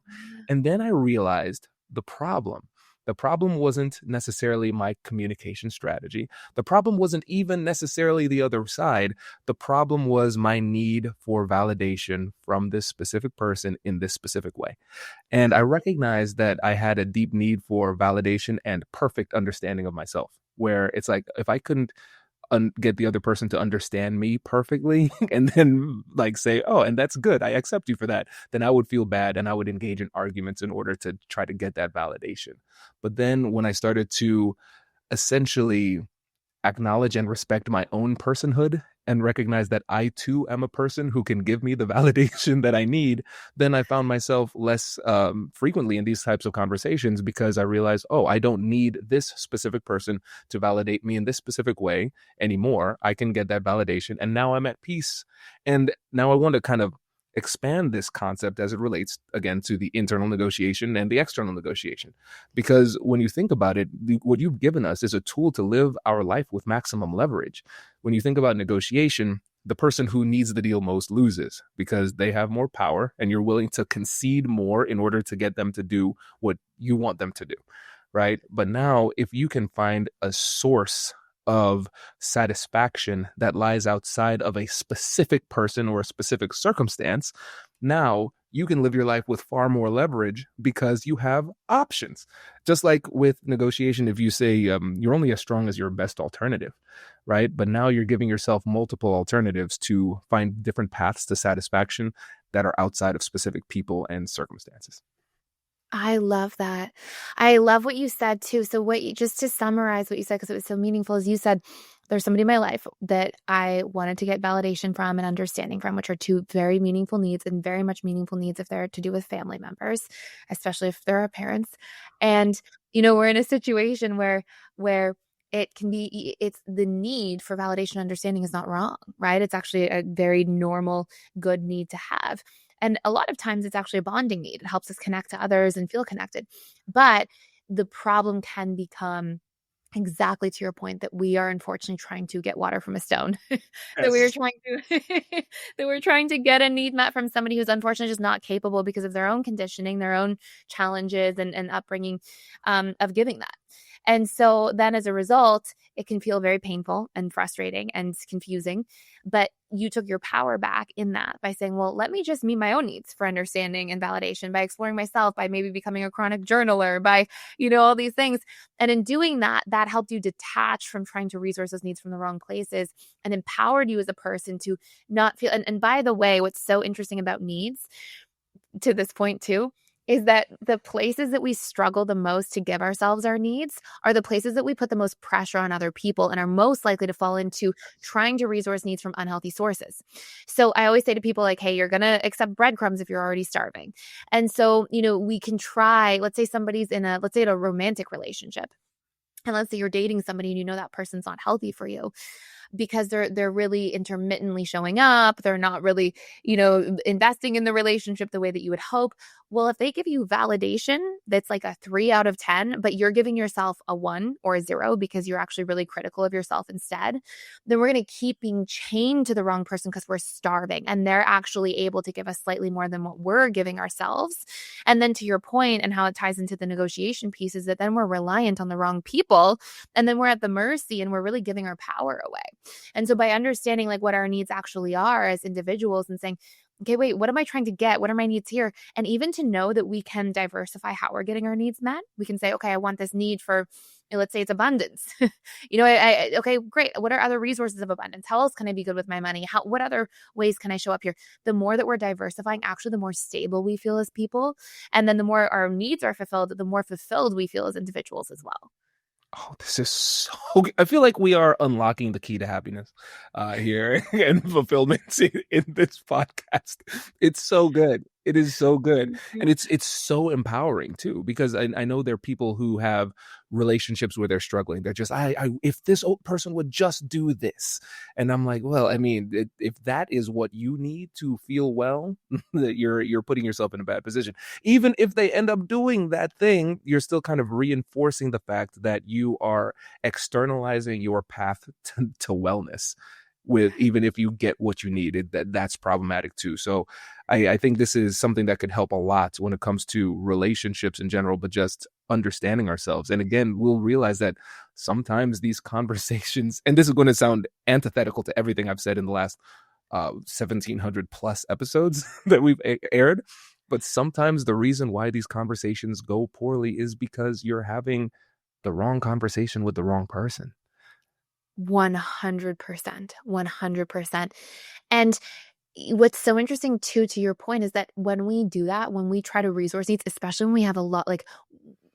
And then I realized the problem. The problem wasn't necessarily my communication strategy. The problem wasn't even necessarily the other side. The problem was my need for validation from this specific person in this specific way. And I recognized that I had a deep need for validation and perfect understanding of myself, where it's like, if I couldn't get the other person to understand me perfectly and then say, oh, and that's good, I accept you for that, then I would feel bad and I would engage in arguments in order to try to get that validation. But then when I started to essentially acknowledge and respect my own personhood and recognize that I too am a person who can give me the validation that I need, then I found myself less frequently in these types of conversations because I realized, oh, I don't need this specific person to validate me in this specific way anymore. I can get that validation and now I'm at peace. And now I want to kind of expand this concept as it relates, again, to the internal negotiation and the external negotiation. Because when you think about it, what you've given us is a tool to live our life with maximum leverage. When you think about negotiation, the person who needs the deal most loses because they have more power and you're willing to concede more in order to get them to do what you want them to do, right? But now, if you can find a source of satisfaction that lies outside of a specific person or a specific circumstance, now you can live your life with far more leverage because you have options. Just like with negotiation, if you say you're only as strong as your best alternative, right? But now you're giving yourself multiple alternatives to find different paths to satisfaction that are outside of specific people and circumstances. I love that. I love what you said too. So just to summarize what you said, because it was so meaningful, is you said there's somebody in my life that I wanted to get validation from and understanding from, which are two very meaningful needs and very much meaningful needs if they're to do with family members, especially if they're our parents. And, we're in a situation where it can be, it's the need for validation and understanding is not wrong, right? It's actually a very normal, good need to have. And a lot of times it's actually a bonding need. It helps us connect to others and feel connected. But the problem can become exactly to your point that we are unfortunately trying to get water from a stone, that we are Yes. trying to that we're trying to get a need met from somebody who's unfortunately just not capable because of their own conditioning, their own challenges and upbringing of giving that. And so then as a result, it can feel very painful and frustrating and confusing. But you took your power back in that by saying, well, let me just meet my own needs for understanding and validation by exploring myself, by maybe becoming a chronic journaler, by, all these things. And in doing that, that helped you detach from trying to resource those needs from the wrong places and empowered you as a person to not feel. And by the way, what's so interesting about needs to this point too, is that the places that we struggle the most to give ourselves our needs are the places that we put the most pressure on other people and are most likely to fall into trying to resource needs from unhealthy sources. So I always say to people like, hey, you're going to accept breadcrumbs if you're already starving. And so, we can try, let's say somebody's in a romantic relationship. And let's say you're dating somebody and that person's not healthy for you because they're really intermittently showing up. They're not really, investing in the relationship the way that you would hope. Well, if they give you validation that's like a 3 out of 10, but you're giving yourself a 1 or a 0 because you're actually really critical of yourself instead, then we're going to keep being chained to the wrong person because we're starving and they're actually able to give us slightly more than what we're giving ourselves. And then to your point and how it ties into the negotiation piece is that then we're reliant on the wrong people and then we're at the mercy and we're really giving our power away. And so by understanding like what our needs actually are as individuals and saying, okay, wait, what am I trying to get? What are my needs here? And even to know that we can diversify how we're getting our needs met. We can say, okay, I want this need for, let's say it's abundance. Okay, great. What are other resources of abundance? How else can I be good with my money? What other ways can I show up here? The more that we're diversifying, actually, the more stable we feel as people. And then the more our needs are fulfilled, the more fulfilled we feel as individuals as well. Oh, this is so good. I feel like we are unlocking the key to happiness here and fulfillment in this podcast. It's so good. It is so good. And it's so empowering too, because I know there are people who have relationships where they're struggling. They're just, if this old person would just do this. And I'm like, well, I mean, if that is what you need to feel well, that you're putting yourself in a bad position. Even if they end up doing that thing, you're still kind of reinforcing the fact that you are externalizing your path to wellness with, even if you get what you need, that's problematic too. So I think this is something that could help a lot when it comes to relationships in general, but just understanding ourselves. And again, we'll realize that sometimes these conversations, and this is going to sound antithetical to everything I've said in the last 1700 plus episodes that we've aired, but sometimes the reason why these conversations go poorly is because you're having the wrong conversation with the wrong person. 100%. 100%. And what's so interesting too, to your point, is that when we do that, when we try to resource needs, especially when we have a lot, like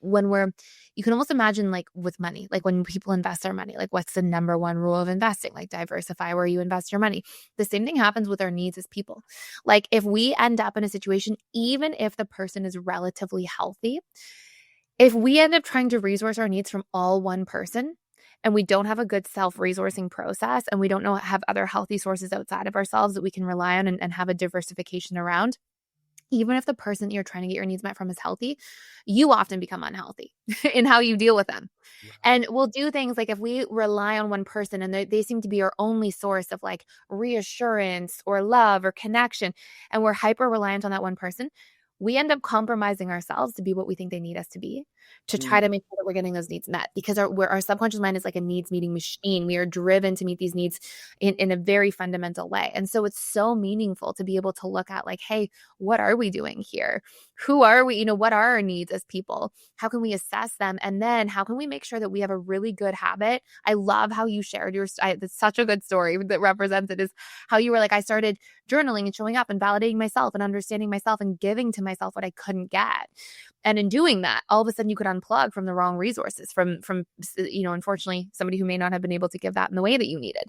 you can almost imagine like with money, like when people invest their money, like what's the number one rule of investing? Like diversify where you invest your money. The same thing happens with our needs as people. Like if we end up in a situation, even if the person is relatively healthy, if we end up trying to resource our needs from all one person, and we don't have a good self-resourcing process, and we don't have other healthy sources outside of ourselves that we can rely on and have a diversification around, even if the person that you're trying to get your needs met from is healthy, you often become unhealthy in how you deal with them. Right. And we'll do things like if we rely on one person and they seem to be our only source of like reassurance or love or connection, and we're hyper reliant on that one person, we end up compromising ourselves to be what we think they need us to be, to try Mm. to make sure that we're getting those needs met, because our subconscious mind is like a needs meeting machine. We are driven to meet these needs in a very fundamental way. And so it's so meaningful to be able to look at like, hey, what are we doing here? Who are we? What are our needs as people? How can we assess them? And then how can we make sure that we have a really good habit? I love how you shared it's such a good story that represents it, is how you were like, I started journaling and showing up and validating myself and understanding myself and giving to myself what I couldn't get. And in doing that, all of a sudden you could unplug from the wrong resources, from unfortunately, somebody who may not have been able to give that in the way that you needed.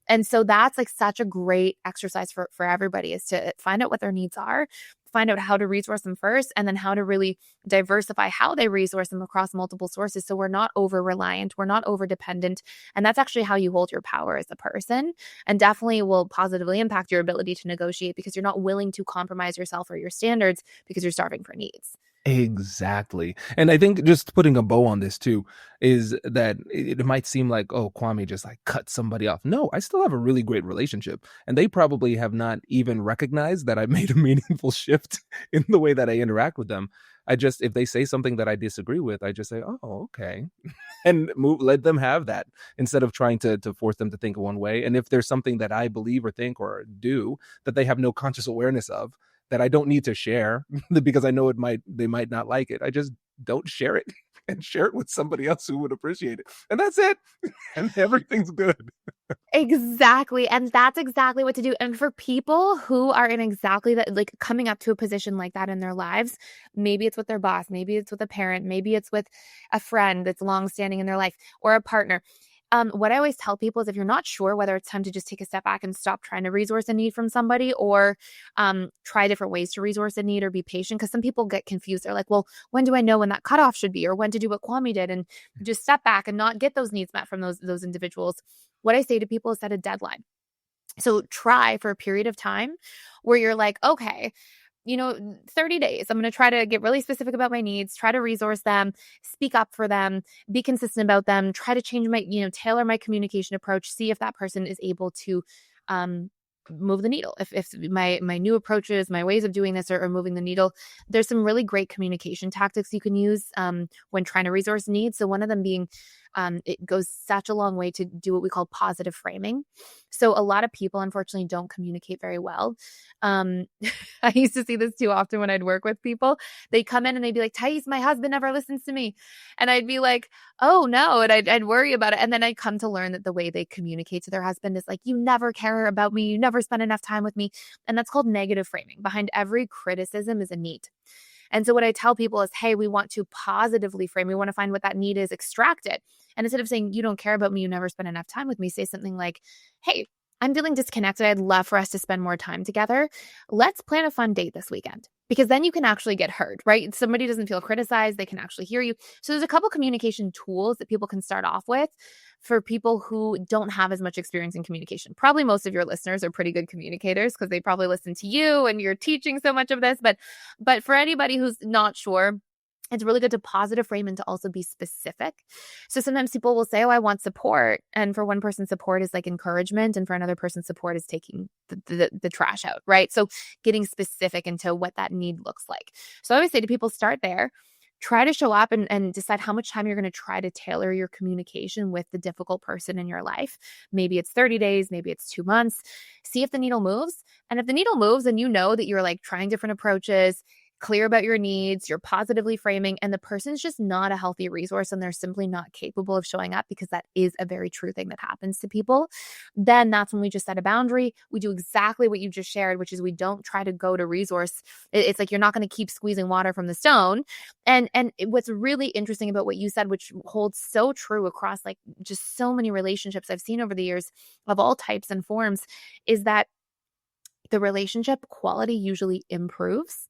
And so that's like such a great exercise for everybody, is to find out what their needs are, find out how to resource them first, and then how to really diversify how they resource them across multiple sources. So we're not over reliant, we're not over dependent. And that's actually how you hold your power as a person, and definitely will positively impact your ability to negotiate, because you're not willing to compromise yourself or your standards because you're starving for needs. Exactly. And I think just putting a bow on this too is that it might seem like, oh, Kwame just like cut somebody off. No, I still have a really great relationship. And they probably have not even recognized that I made a meaningful shift in the way that I interact with them. If they say something that I disagree with, I just say, oh, okay. And let them have that, instead of trying to force them to think one way. And if there's something that I believe or think or do that they have no conscious awareness of, that I don't need to share because I know they might not like it, I just don't share it, and share it with somebody else who would appreciate it. And that's it. And everything's good. Exactly. And that's exactly what to do. And for people who are in exactly that, like coming up to a position like that in their lives, maybe it's with their boss, maybe it's with a parent, maybe it's with a friend that's longstanding in their life, or a partner. What I always tell people is, if you're not sure whether it's time to just take a step back and stop trying to resource a need from somebody, or try different ways to resource a need, or be patient, because some people get confused. They're like, well, when do I know when that cutoff should be, or when to do what Kwame did, and just step back and not get those needs met from those individuals. What I say to people is set a deadline. So try for a period of time where you're like, okay, 30 days, I'm going to try to get really specific about my needs, try to resource them, speak up for them, be consistent about them, try to change my, tailor my communication approach, see if that person is able to move the needle. If my new approaches, my ways of doing this are moving the needle. There's some really great communication tactics you can use when trying to resource needs. So one of them being, it goes such a long way to do what we call positive framing. So a lot of people, unfortunately, don't communicate very well. I used to see this too often when I'd work with people. They'd come in and they'd be like, Thais, my husband never listens to me. And I'd be like, oh no. And I'd worry about it. And then I'd come to learn that the way they communicate to their husband is like, you never care about me. You never spend enough time with me. And that's called negative framing. Behind every criticism is a need. And so what I tell people is, hey, we want to positively frame. We want to find what that need is, extract it. And instead of saying, you don't care about me, you never spend enough time with me, say something like, hey, I'm feeling disconnected. I'd love for us to spend more time together. Let's plan a fun date this weekend. Because then you can actually get heard, right? Somebody doesn't feel criticized. They can actually hear you. So there's a couple communication tools that people can start off with for people who don't have as much experience in communication. Probably most of your listeners are pretty good communicators because they probably listen to you and you're teaching so much of this. But for anybody who's not sure, it's really good to positive frame and to also be specific. So sometimes people will say, oh, I want support. And for one person, support is like encouragement. And for another person, support is taking the trash out, right? So getting specific into what that need looks like. So I always say to people, start there. Try to show up and decide how much time you're going to try to tailor your communication with the difficult person in your life. Maybe it's 30 days, maybe it's 2 months. See if the needle moves. And if the needle moves and you know that you're like trying different approaches, clear about your needs, you're positively framing, and the person's just not a healthy resource and they're simply not capable of showing up, because that is a very true thing that happens to people, then that's when we just set a boundary. We do exactly what you just shared, which is we don't try to go to resource. It's like you're not going to keep squeezing water from the stone. And what's really interesting about what you said, which holds so true across like just so many relationships I've seen over the years of all types and forms, is that the relationship quality usually improves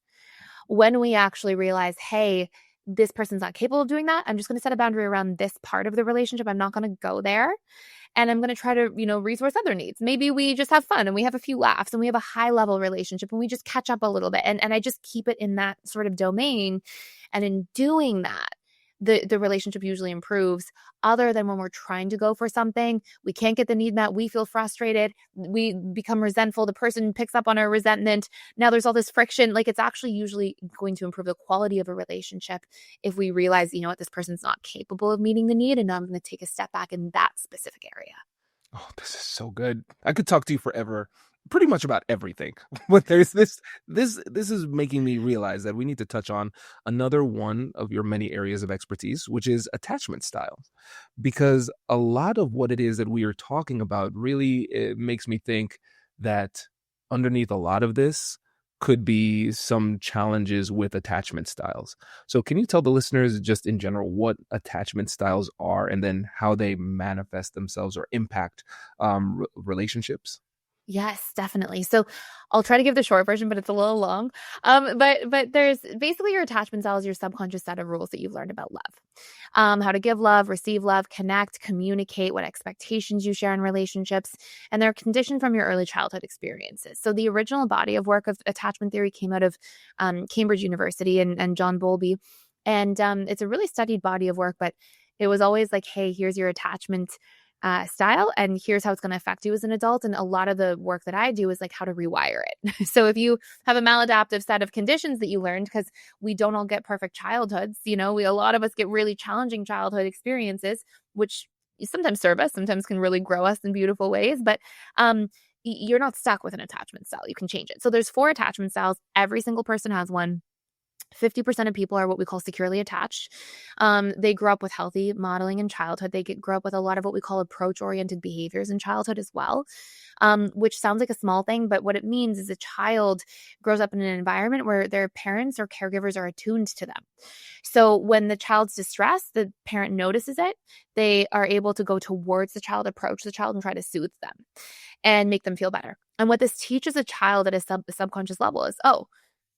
when we actually realize, hey, this person's not capable of doing that. I'm just going to set a boundary around this part of the relationship. I'm not going to go there. And I'm going to try to, resource other needs. Maybe we just have fun and we have a few laughs and we have a high level relationship and we just catch up a little bit. And I just keep it in that sort of domain. And in doing that, the relationship usually improves, other than when we're trying to go for something, we can't get the need met, we feel frustrated, we become resentful, the person picks up on our resentment. Now there's all this friction. Like, it's actually usually going to improve the quality of a relationship if we realize, you know what, this person's not capable of meeting the need, and now I'm going to take a step back in that specific area. Oh, this is so good. I could talk to you forever, pretty much about everything. But there's this is making me realize that we need to touch on another one of your many areas of expertise, which is attachment styles. Because a lot of what it is that we are talking about really, it makes me think that underneath a lot of this could be some challenges with attachment styles. So can you tell the listeners just in general what attachment styles are, and then how they manifest themselves or impact relationships? Yes, definitely. So I'll try to give the short version, but it's a little long. But there's basically your attachment styles, your subconscious set of rules that you've learned about love, how to give love, receive love, connect, communicate, what expectations you share in relationships, and they're conditioned from your early childhood experiences. So the original body of work of attachment theory came out of Cambridge University and John Bowlby, and it's a really studied body of work, but it was always like, hey, here's your attachment style, and here's how it's going to affect you as an adult. And a lot of the work that I do is like how to rewire it. So if you have a maladaptive set of conditions that you learned, because we don't all get perfect childhoods, a lot of us get really challenging childhood experiences, which sometimes serve us, sometimes can really grow us in beautiful ways. But you're not stuck with an attachment style. You can change it. So there's 4 attachment styles. Every single person has one. 50% of people are what we call securely attached. They grow up with healthy modeling in childhood. They grow up with a lot of what we call approach-oriented behaviors in childhood as well, which sounds like a small thing, but what it means is a child grows up in an environment where their parents or caregivers are attuned to them. So when the child's distressed, the parent notices it. They are able to go towards the child, approach the child, and try to soothe them and make them feel better. And what this teaches a child at a subconscious level is, oh,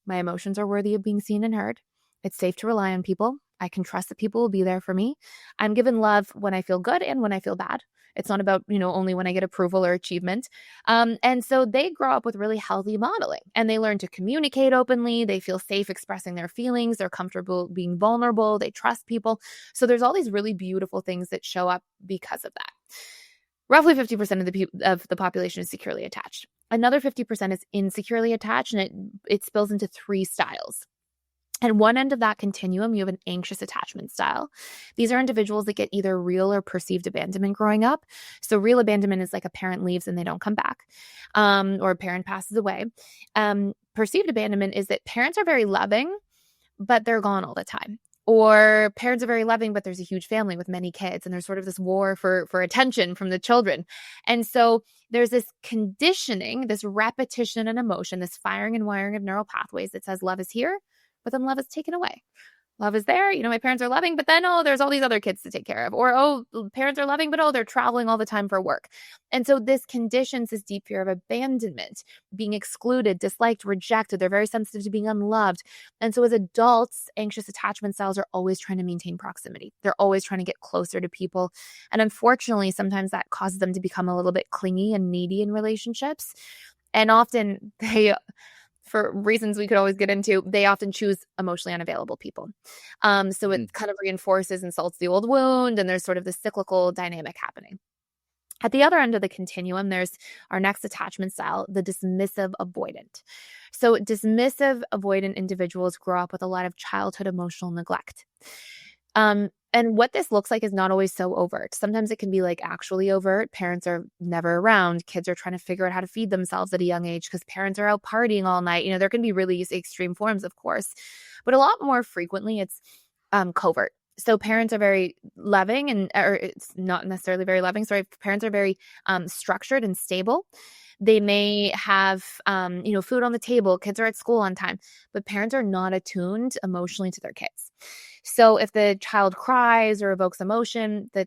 my emotions are worthy of being seen and heard. It's safe to rely on people. I can trust that people will be there for me. I'm given love when I feel good and when I feel bad. It's not about, only when I get approval or achievement. And so they grow up with really healthy modeling, and they learn to communicate openly. They feel safe expressing their feelings. They're comfortable being vulnerable. They trust people. So there's all these really beautiful things that show up because of that. Roughly 50% of the population is securely attached. Another 50% is insecurely attached, and it spills into 3 styles. At one end of that continuum, you have an anxious attachment style. These are individuals that get either real or perceived abandonment growing up. So real abandonment is like a parent leaves and they don't come back, or a parent passes away. Perceived abandonment is that parents are very loving, but they're gone all the time. Or parents are very loving, but there's a huge family with many kids, and there's sort of this war for attention from the children. And so there's this conditioning, this repetition and emotion, this firing and wiring of neural pathways that says love is here, but then love is taken away. Love is there. My parents are loving, but then, there's all these other kids to take care of. Or, parents are loving, but they're traveling all the time for work. And so this conditions this deep fear of abandonment, being excluded, disliked, rejected. They're very sensitive to being unloved. And so as adults, anxious attachment styles are always trying to maintain proximity. They're always trying to get closer to people. And unfortunately, sometimes that causes them to become a little bit clingy and needy in relationships. And often for reasons we could always get into, they often choose emotionally unavailable people. So it kind of reinforces and salts the old wound, and there's sort of this cyclical dynamic happening. At the other end of the continuum, there's our next attachment style, the dismissive avoidant. So dismissive avoidant individuals grow up with a lot of childhood emotional neglect. And what this looks like is not always so overt. Sometimes it can be like actually overt. Parents are never around. Kids are trying to figure out how to feed themselves at a young age because parents are out partying all night. There can be really extreme forms, of course, but a lot more frequently it's covert. So parents are very loving, or it's not necessarily very loving. Sorry, parents are very structured and stable. They may have, food on the table. Kids are at school on time, but parents are not attuned emotionally to their kids. So if the child cries or evokes emotion, the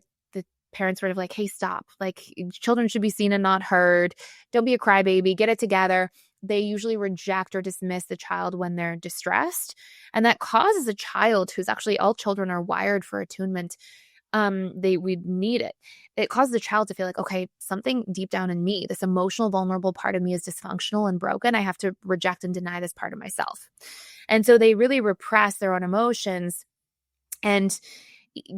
parents sort of like, hey, stop. Like, children should be seen and not heard. Don't be a crybaby. Get it together. They usually reject or dismiss the child when they're distressed. And that causes a child who's actually, all children are wired for attunement. We need it. It causes the child to feel like, okay, something deep down in me, this emotional, vulnerable part of me is dysfunctional and broken. I have to reject and deny this part of myself. And so they really repress their own emotions And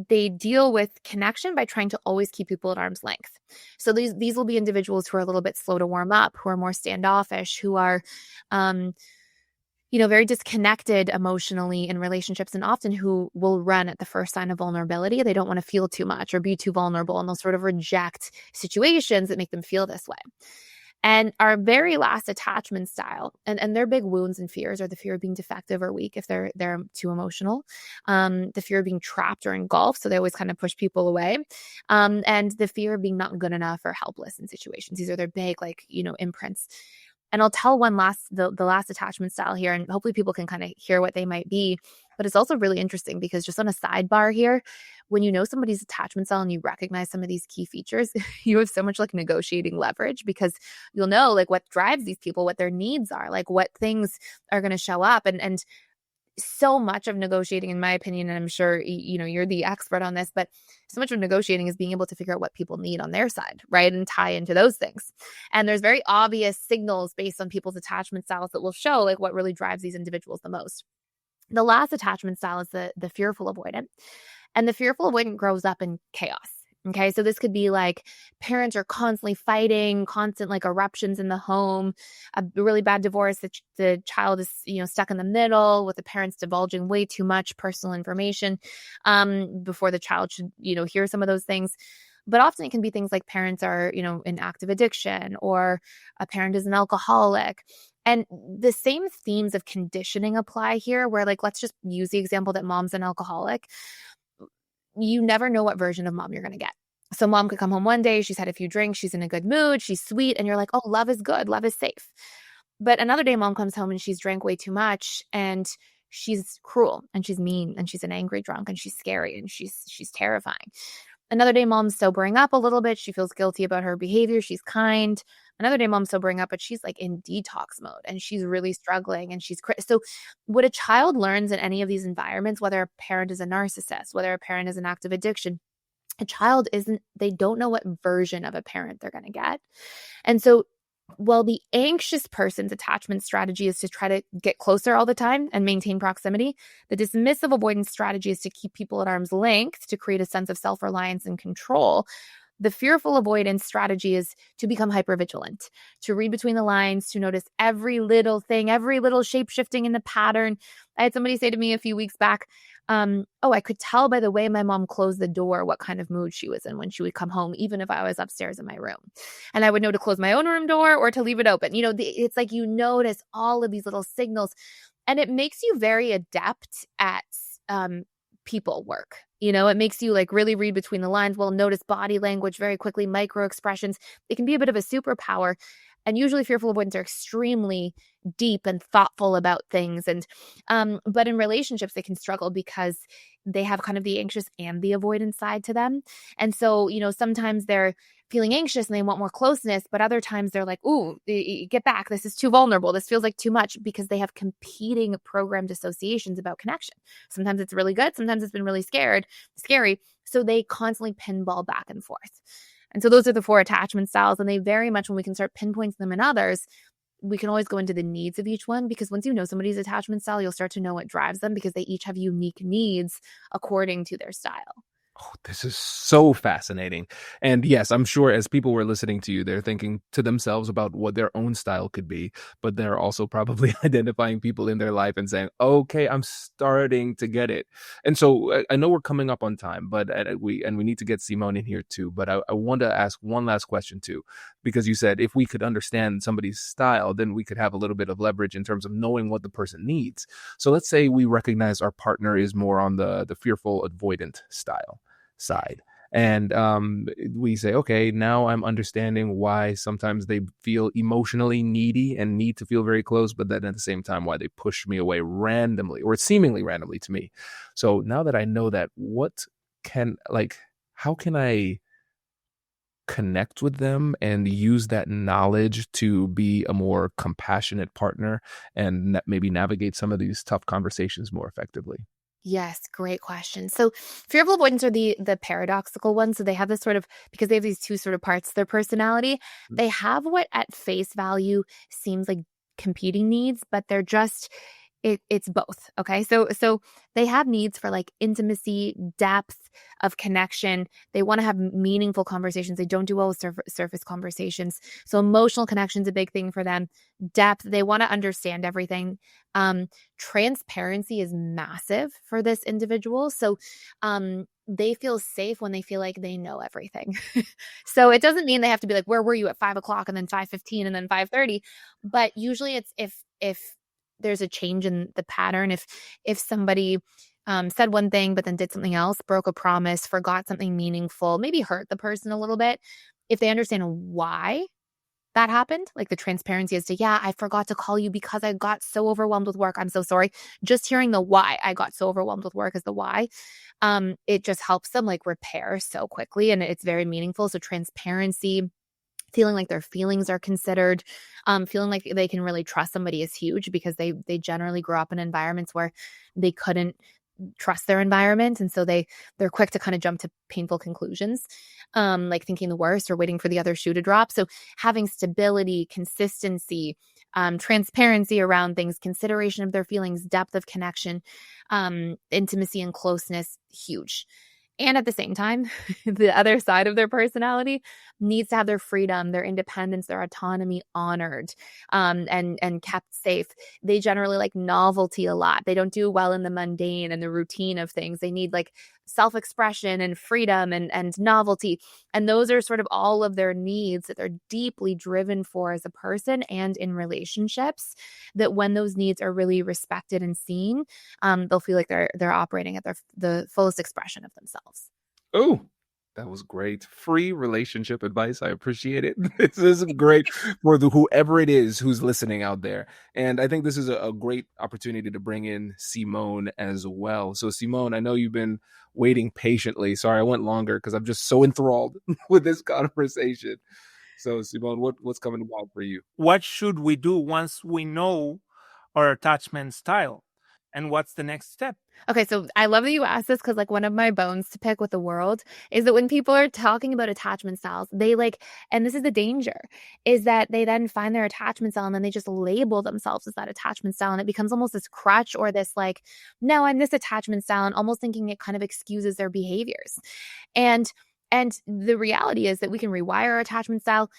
they deal with connection by trying to always keep people at arm's length. So these will be individuals who are a little bit slow to warm up, who are more standoffish, who are very disconnected emotionally in relationships, and often who will run at the first sign of vulnerability. They don't want to feel too much or be too vulnerable, and they'll sort of reject situations that make them feel this way. And our very last attachment style, and their big wounds and fears are the fear of being defective or weak if they're too emotional, the fear of being trapped or engulfed, so they always kind of push people away, and the fear of being not good enough or helpless in situations. These are their big imprints. And I'll tell the last attachment style here, and hopefully people can kind of hear what they might be. But it's also really interesting because just on a sidebar here, when you know somebody's attachment style and you recognize some of these key features, you have so much negotiating leverage, because you'll know what drives these people, what their needs are, what things are going to show up. And so much of negotiating, in my opinion, and I'm sure you're the expert on this, but so much of negotiating is being able to figure out what people need on their side, right? And tie into those things. And there's very obvious signals based on people's attachment styles that will show what really drives these individuals the most. The last attachment style is the fearful avoidant. And the fearful avoidant grows up in chaos. Okay, so this could be parents are constantly fighting, constant eruptions in the home, a really bad divorce. The child is stuck in the middle with the parents divulging way too much personal information before the child should hear some of those things. But often it can be things like parents are in active addiction, or a parent is an alcoholic. And the same themes of conditioning apply here, where let's just use the example that mom's an alcoholic. You never know what version of mom you're going to get. So mom could come home one day, she's had a few drinks, she's in a good mood, she's sweet, and you're like, oh, love is good, love is safe. But another day mom comes home and she's drank way too much, and she's cruel, and she's mean, and she's an angry drunk, and she's scary, and she's terrifying. Another day mom's sobering up a little bit, she feels guilty about her behavior, she's kind. Another day mom's sobering up, but she's in detox mode, and she's really struggling, and so what a child learns in any of these environments, whether a parent is a narcissist, whether a parent is an active addiction, they don't know what version of a parent they're going to get. And so while the anxious person's attachment strategy is to try to get closer all the time and maintain proximity, the dismissive avoidance strategy is to keep people at arm's length to create a sense of self-reliance and control. The fearful avoidance strategy is to become hypervigilant, to read between the lines, to notice every little thing, every little shape shifting in the pattern. I had somebody say to me a few weeks back, I could tell by the way my mom closed the door what kind of mood she was in when she would come home, even if I was upstairs in my room. And I would know to close my own room door or to leave it open. It's you notice all of these little signals, and it makes you very adept at people work. It makes you really read between the lines, notice body language very quickly, micro expressions. It can be a bit of a superpower. And usually fearful avoidants are extremely deep and thoughtful about things. And but in relationships, they can struggle because they have kind of the anxious and the avoidant side to them. And so, sometimes they're feeling anxious and they want more closeness, but other times they're like, ooh, get back. This is too vulnerable. This feels like too much, because they have competing programmed associations about connection. Sometimes it's really good. Sometimes it's been really scary. So they constantly pinball back and forth. And so those are the 4 attachment styles. And they very much, when we can start pinpointing them in others, we can always go into the needs of each one, because once you know somebody's attachment style, you'll start to know what drives them, because they each have unique needs according to their style. Oh, this is so fascinating. And yes, I'm sure as people were listening to you, they're thinking to themselves about what their own style could be, but they're also probably identifying people in their life and saying, okay, I'm starting to get it. And so I know we're coming up on time, but we need to get Simone in here too. But I want to ask one last question too, because you said if we could understand somebody's style, then we could have a little bit of leverage in terms of knowing what the person needs. So let's say we recognize our partner is more on the fearful avoidant side. And we say, okay, now I'm understanding why sometimes they feel emotionally needy and need to feel very close, but then at the same time, why they push me away randomly, or seemingly randomly to me. So now that I know that, how can I connect with them and use that knowledge to be a more compassionate partner and maybe navigate some of these tough conversations more effectively? Yes, great question. So fearful avoidants are the paradoxical ones. So they have this because they have these 2 sort of parts of their personality. They have what at face value seems like competing needs, but they're just It's both. Okay. So they have needs for like intimacy, depth of connection. They want to have meaningful conversations. They don't do well with surface conversations. So emotional connection is a big thing for them. Depth, they want to understand everything. Transparency is massive for this individual. So they feel safe when they feel like they know everything. So it doesn't mean they have to be like, where were you at 5 o'clock and then 5:15 and then 5:30? But usually it's if there's a change in the pattern, if somebody said one thing but then did something else, broke a promise, forgot something meaningful, maybe hurt the person a little bit, if they understand why that happened, like the transparency as to, yeah, I forgot to call you because I got so overwhelmed with work. I'm so sorry. Just hearing the why I got so overwhelmed with work is the why. It just helps them like repair so quickly, and it's very meaningful. So transparency, feeling like their feelings are considered, feeling like they can really trust somebody is huge, because they generally grow up in environments where they couldn't trust their environment, and so they're quick to kind of jump to painful conclusions, like thinking the worst or waiting for the other shoe to drop. So having stability, consistency, transparency around things, consideration of their feelings, depth of connection, intimacy and closeness, huge. And at the same time, the other side of their personality needs to have their freedom, their independence, their autonomy honored, and kept safe. They generally like novelty a lot. They don't do well in the mundane and the routine of things. They need like self-expression and freedom and novelty. And those are sort of all of their needs that they're deeply driven for as a person and in relationships, that when those needs are really respected and seen, they'll feel like they're operating at the fullest expression of themselves. Oh, that was great. Free relationship advice. I appreciate it. This is great for whoever it is who's listening out there. And I think this is a great opportunity to bring in Simone as well. So Simone, I know you've been waiting patiently. Sorry, I went longer because I'm just so enthralled with this conversation. So Simone, what's coming about for you? What should we do once we know our attachment style? And what's the next step? Okay, so I love that you asked this, because like one of my bones to pick with the world is that when people are talking about attachment styles, they like, and this is the danger, is that they then find their attachment style and then they just label themselves as that attachment style, and it becomes almost this crutch or this like, no, I'm this attachment style, and almost thinking it kind of excuses their behaviors. And the reality is that we can rewire our attachment style.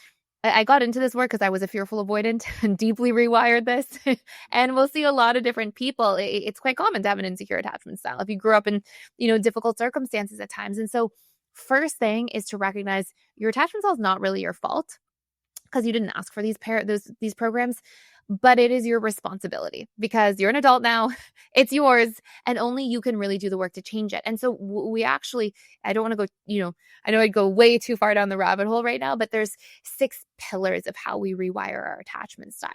I got into this work because I was a fearful avoidant and deeply rewired this. And we'll see a lot of different people. It's quite common to have an insecure attachment style if you grew up in, difficult circumstances at times. And so first thing is to recognize your attachment style is not really your fault, because you didn't ask for these programs, but it is your responsibility because you're an adult now. It's yours, and only you can really do the work to change it. And so we actually, I don't want to go, I know I'd go way too far down the rabbit hole right now, but there's 6 pillars of how we rewire our attachment style.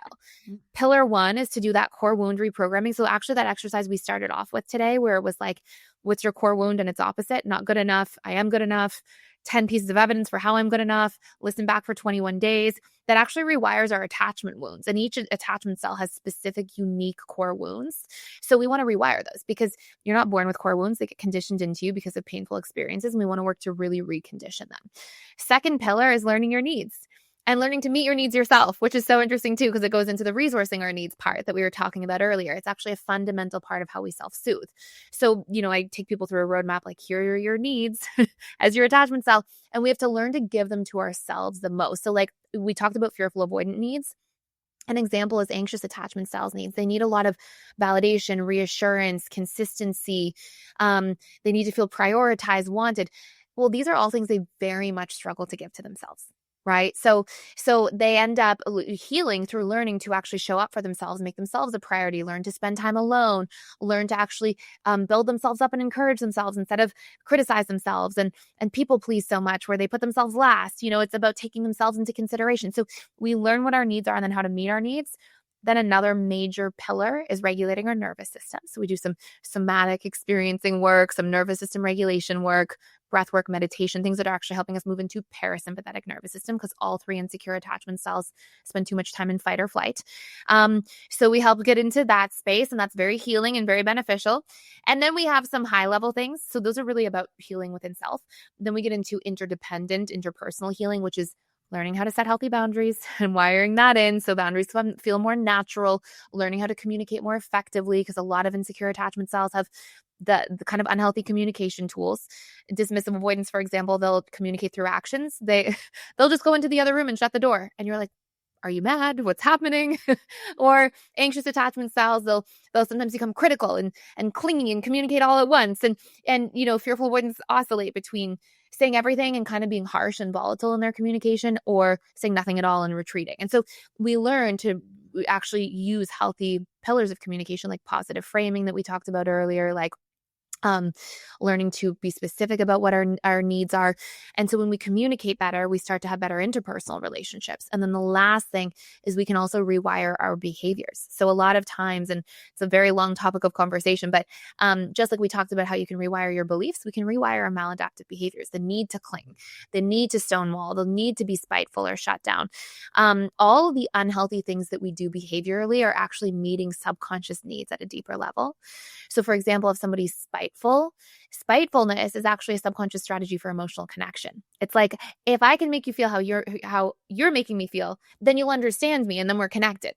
Mm-hmm. Pillar 1 is to do that core wound reprogramming. So actually that exercise we started off with today, where it was like, what's your core wound? And its opposite, not good enough, I am good enough, 10 pieces of evidence for how I'm good enough, listen back for 21 days. That actually rewires our attachment wounds. And each attachment style has specific, unique core wounds. So we want to rewire those, because you're not born with core wounds. They get conditioned into you because of painful experiences, and we want to work to really recondition them. Second pillar is learning your needs. And learning to meet your needs yourself, which is so interesting too, because it goes into the resourcing our needs part that we were talking about earlier. It's actually a fundamental part of how we self-soothe. So, I take people through a roadmap, like, here are your needs as your attachment style, and we have to learn to give them to ourselves the most. So like we talked about fearful avoidant needs. An example is anxious attachment styles needs. They need a lot of validation, reassurance, consistency. They need to feel prioritized, wanted. Well, these are all things they very much struggle to give to themselves. Right. So they end up healing through learning to actually show up for themselves, make themselves a priority, learn to spend time alone, learn to actually build themselves up and encourage themselves instead of criticize themselves and people please so much where they put themselves last. It's about taking themselves into consideration. So we learn what our needs are and then how to meet our needs. Then another major pillar is regulating our nervous system. So we do some somatic experiencing work, some nervous system regulation work, breath work, meditation, things that are actually helping us move into parasympathetic nervous system, because all 3 insecure attachment styles spend too much time in fight or flight. So we help get into that space, and that's very healing and very beneficial. And then we have some high level things. So those are really about healing within self. Then we get into interdependent, interpersonal healing, which is learning how to set healthy boundaries and wiring that in so boundaries feel more natural, learning how to communicate more effectively, because a lot of insecure attachment styles have the kind of unhealthy communication tools. Dismissive avoidance, for example, they'll communicate through actions. They'll just go into the other room and shut the door. And you're like, are you mad? What's happening? Or anxious attachment styles, they'll sometimes become critical and clingy and communicate all at once. And fearful avoidance oscillate between saying everything and kind of being harsh and volatile in their communication, or saying nothing at all and retreating. And so we learn to actually use healthy pillars of communication, like positive framing that we talked about earlier, like learning to be specific about what our needs are. And so when we communicate better, we start to have better interpersonal relationships. And then the last thing is we can also rewire our behaviors. So a lot of times, and it's a very long topic of conversation, but just like we talked about how you can rewire your beliefs, we can rewire our maladaptive behaviors, the need to cling, the need to stonewall, the need to be spiteful or shut down. All of the unhealthy things that we do behaviorally are actually meeting subconscious needs at a deeper level. So for example, if somebody's spitefulness is actually a subconscious strategy for emotional connection. It's like, if I can make you feel how you're making me feel, then you'll understand me and then we're connected.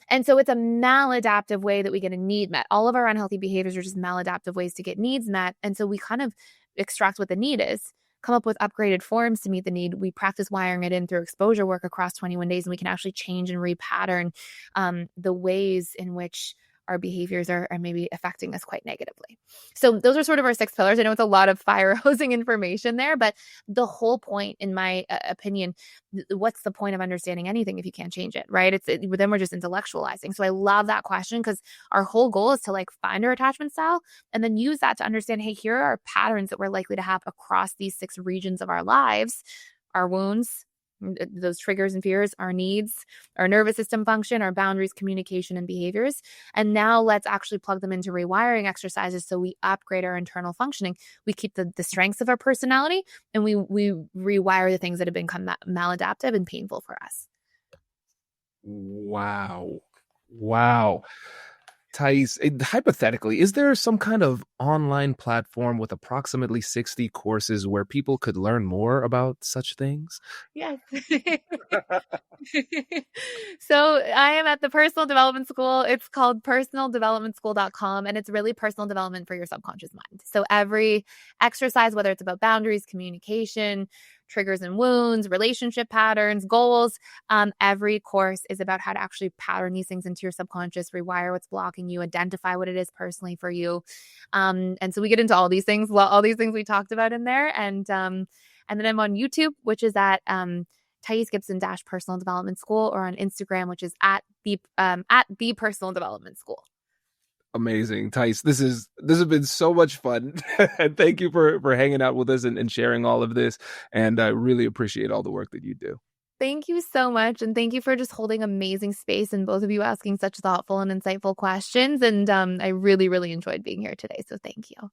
And so it's a maladaptive way that we get a need met. All of our unhealthy behaviors are just maladaptive ways to get needs met. And so we kind of extract what the need is, come up with upgraded forms to meet the need. We practice wiring it in through exposure work across 21 days, and we can actually change and repattern the ways in which our behaviors are maybe affecting us quite negatively. So those are sort of our 6 pillars. I know it's a lot of fire hosing information there, but the whole point, in my opinion, what's the point of understanding anything if you can't change it, right? Then we're just intellectualizing. So I love that question, because our whole goal is to find our attachment style and then use that to understand, hey, here are patterns that we're likely to have across these 6 regions of our lives: our wounds, those triggers and fears, our needs, our nervous system function, our boundaries, communication, and behaviors. And now let's actually plug them into rewiring exercises so we upgrade our internal functioning. We keep the strengths of our personality, and we rewire the things that have become maladaptive and painful for us. Wow. Thais, hypothetically, is there some kind of online platform with approximately 60 courses where people could learn more about such things? Yes. So I am at the Personal Development School. It's called personaldevelopmentschool.com, and it's really personal development for your subconscious mind. So every exercise, whether it's about boundaries, communication, triggers and wounds, relationship patterns, goals, every course is about how to actually pattern these things into your subconscious, rewire what's blocking you, identify what it is personally for you. And so we get into all these things we talked about in there. And then I'm on YouTube, which is at Thais Gibson Personal Development School, or on Instagram, which is at the Personal Development School. Amazing. Thais, this has been so much fun. And thank you for hanging out with us and sharing all of this. And I really appreciate all the work that you do. Thank you so much. And thank you for just holding amazing space, and both of you asking such thoughtful and insightful questions. And I really, really enjoyed being here today. So thank you.